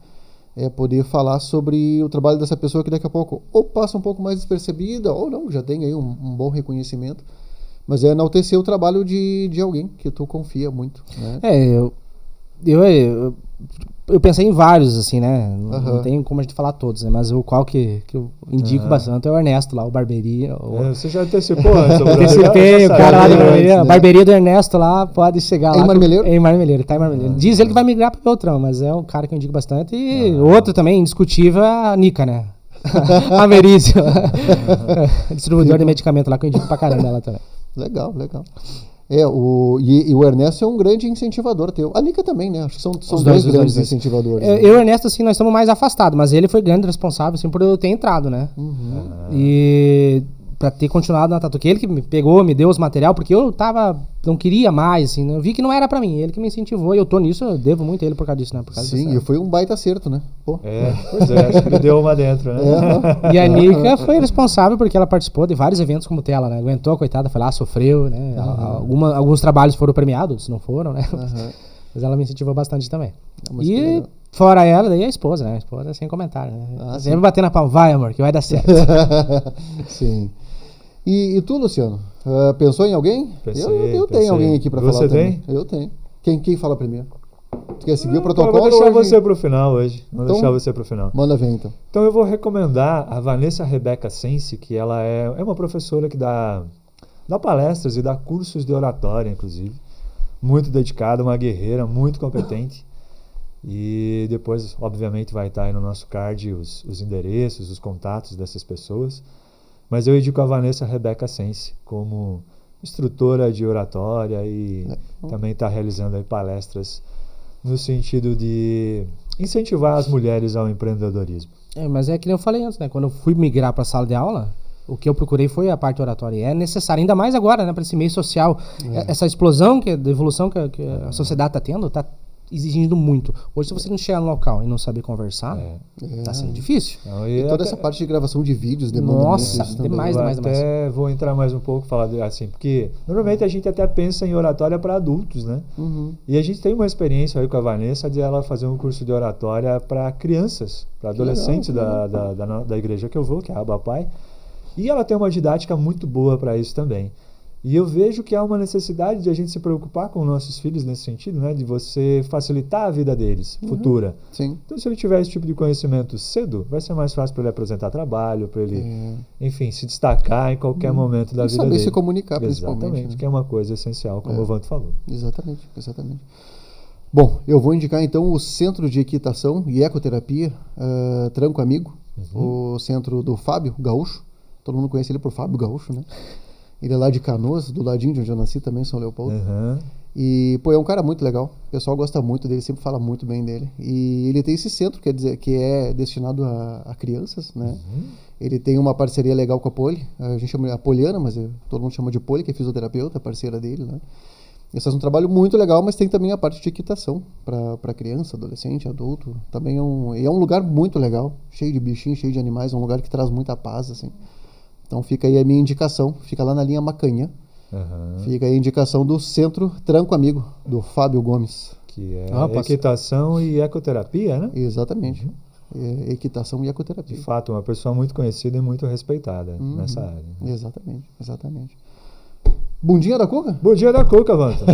É poder falar sobre o trabalho dessa pessoa que daqui a pouco ou passa um pouco mais despercebida ou não, já tem aí um bom reconhecimento, mas é enaltecer o trabalho de alguém que tu confia muito, né? Eu pensei em vários, assim, né? Não tem como a gente falar todos, né? Mas o qual que eu indico bastante é o Ernesto lá, o Barberia. Você já antecipou? Antecipei, o cara lá de Barberia. A Barberia do Ernesto lá pode chegar lá. Em Marmeleiro? Em Marmeleiro, tá em Marmeleiro. Diz ele que vai migrar pro Beltrão, mas é um cara que eu indico bastante. E outro também, indiscutível, é a Nica, né? A Merício. Distribuidor de medicamento lá que eu indico pra caramba ela também. Legal. E o Ernesto é um grande incentivador teu. A Nica também, né? Acho que são dois grandes incentivadores. Eu e o Ernesto, assim, nós estamos mais afastados, mas ele foi grande responsável, assim, por eu ter entrado, né? E pra ter continuado na Tatuque. Ele que me pegou, me deu os material, porque eu não queria mais, assim, né? Eu vi que não era pra mim. Ele que me incentivou e eu tô nisso, eu devo muito a ele por causa disso, né? Por causa Sim, e foi um baita acerto, né? Pô. Pois é, acho que ele deu uma dentro, né? E a Nica foi responsável porque ela participou de vários eventos como tela, né? Aguentou, coitada, foi lá, sofreu, né? Alguns trabalhos foram premiados, não foram, né? Mas ela me incentivou bastante também. E fora ela, daí a esposa, né? A esposa sem comentário, né? Sempre bater na palma, vai amor, que vai dar certo. Sim. E tu, Luciano? Pensou em alguém? Eu tenho alguém aqui pra falar também. Você tem? Eu tenho. Quem fala primeiro? Tu quer seguir o protocolo? Eu vou deixar você pro final hoje. Deixar você pro final. Manda ver, então. Então eu vou recomendar a Vanessa Rebeca Sense, que ela é uma professora que dá palestras e dá cursos de oratória, inclusive. Muito dedicada, uma guerreira, muito competente. E depois, obviamente, vai estar aí no nosso card os endereços, os contatos dessas pessoas. Mas eu indico a Vanessa Rebeca Sense como instrutora de oratória e também está realizando aí palestras no sentido de incentivar as mulheres ao empreendedorismo. Mas é que nem eu falei antes, né? Quando eu fui migrar para a sala de aula, o que eu procurei foi a parte oratória. E é necessário, ainda mais agora, né? Para esse meio social. Essa explosão de evolução que a sociedade está tendo, está exigindo muito. Hoje, se você não chegar no local e não saber conversar, tá sendo difícil. E toda essa parte de gravação de vídeos demanda muito isso também. demais. Até vou entrar mais um pouco, falar assim, porque normalmente a gente até pensa em oratória para adultos, né? E a gente tem uma experiência aí com a Vanessa de ela fazer um curso de oratória para crianças, para adolescentes da igreja que eu vou, que é a Abba Pai. E ela tem uma didática muito boa para isso também. E eu vejo que há uma necessidade de a gente se preocupar com nossos filhos nesse sentido, né? De você facilitar a vida deles, futura. Sim. Então, se ele tiver esse tipo de conhecimento cedo, vai ser mais fácil para ele apresentar trabalho, para ele, enfim, se destacar em qualquer momento da vida dele. E saber se comunicar, principalmente. Exatamente, né? Que é uma coisa essencial, como o Vanto falou. Exatamente. Bom, eu vou indicar então o Centro de Equitação e Ecoterapia Tranco Amigo, o centro do Fábio Gaúcho. Todo mundo conhece ele por Fábio Gaúcho, né? Ele é lá de Canoas, do ladinho de onde eu nasci também, São Leopoldo. E, é um cara muito legal. O pessoal gosta muito dele, sempre fala muito bem dele. E ele tem esse centro, quer dizer, que é destinado a crianças, né? Ele tem uma parceria legal com a Poli. A gente chama a Poliana, mas todo mundo chama de Poli, que é fisioterapeuta, parceira dele, né? Eles fazem um trabalho muito legal, mas tem também a parte de equitação para criança, adolescente, adulto. Também é um lugar muito legal, cheio de bichinhos, cheio de animais. É um lugar que traz muita paz, assim. Então fica aí a minha indicação, fica lá na linha Macanhã. Fica aí a indicação do Centro Tranco Amigo, do Fábio Gomes. Que é equitação e ecoterapia, né? Exatamente. Equitação e ecoterapia. De fato, uma pessoa muito conhecida e muito respeitada nessa área. Exatamente. Bundinha da Cuca? Bundinha da Cuca, Vanto.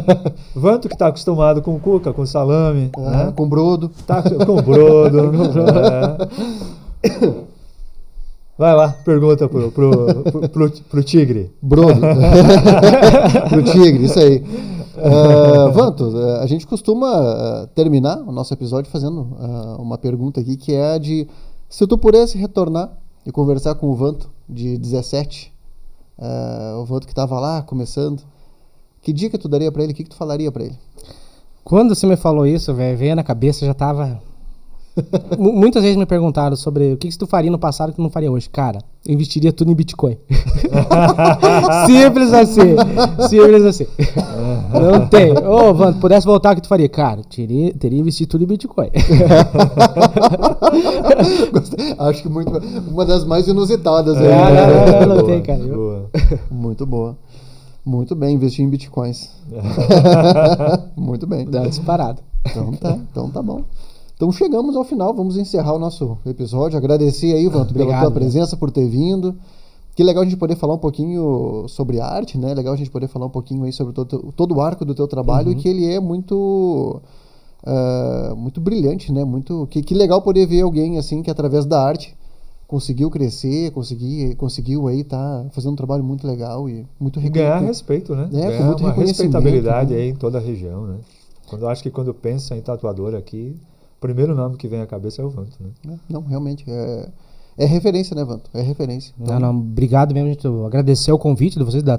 Vanto que está acostumado com cuca, com salame. Né? Com brodo. Tá com brodo. Vai lá, pergunta pro tigre. Brodo. Pro tigre, isso aí. Vanto, a gente costuma terminar o nosso episódio fazendo uma pergunta aqui, que é a de: se tu pudesse retornar e conversar com o Vanto de 17, o Vanto que estava lá começando, que dica tu daria para ele? O que tu falaria para ele? Quando você me falou isso, velho, veio na cabeça, já tava... Muitas vezes me perguntaram sobre o que tu faria no passado que tu não faria hoje. Cara, eu investiria tudo em Bitcoin. Simples assim. Não tem. Vanto, pudesse voltar, o que tu faria? Cara, teria investido tudo em Bitcoin. Acho que uma das mais inusitadas. Não tem, cara. Muito boa. Muito bem, investir em Bitcoins. Muito bem. Dá disparado. Então tá bom. Então chegamos ao final, vamos encerrar o nosso episódio. Agradecer aí, Vanto, pela tua presença, por ter vindo. Que legal a gente poder falar um pouquinho sobre arte, né? Legal a gente poder falar um pouquinho aí sobre todo o arco do teu trabalho, e que ele é muito muito brilhante, né? Que legal poder ver alguém assim que através da arte conseguiu crescer, conseguiu aí tá fazendo um trabalho muito legal e muito ganhar respeito, né? Ganhar muito uma respeitabilidade, né? Aí em toda a região, né? Acho que quando pensa em tatuador aqui, o primeiro nome que vem à cabeça é o Vanto, né? Não, realmente é referência, né, Vanto? É referência. Então... obrigado mesmo, gente. Agradecer o convite de vocês de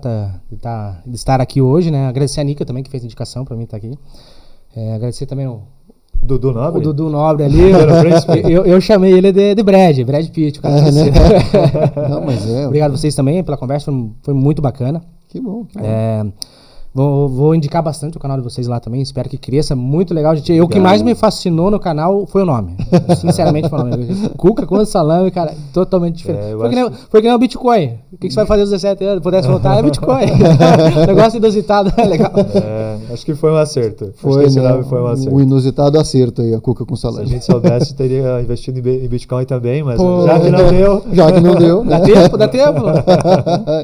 estar aqui hoje, né? Agradecer a Nica também que fez a indicação para mim estar aqui. Agradecer também o Dudu Nobre? O Dudu Nobre ali. eu chamei ele de Brad Pitt. O cara Não, mas Obrigado a vocês também pela conversa, foi muito bacana. Que bom. Vou indicar bastante o canal de vocês lá também, espero que cresça, muito legal, gente. O que mais me fascinou no canal foi o nome, sinceramente foi o nome. Cuca com salame, cara, totalmente diferente. Foi que nem o Bitcoin. O que você vai fazer aos 17 anos? Pudesse voltar, é Bitcoin. Negócio inusitado, legal. Acho que foi um acerto. Foi um inusitado acerto aí, a Cuca com salame. Se a gente soubesse, teria investido em Bitcoin também, mas já que não deu. Já que não deu. Dá tempo.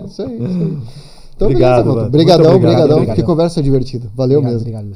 Isso aí. Então, obrigado, beleza, Obrigadão. Que conversa divertida. Valeu mesmo. Obrigado.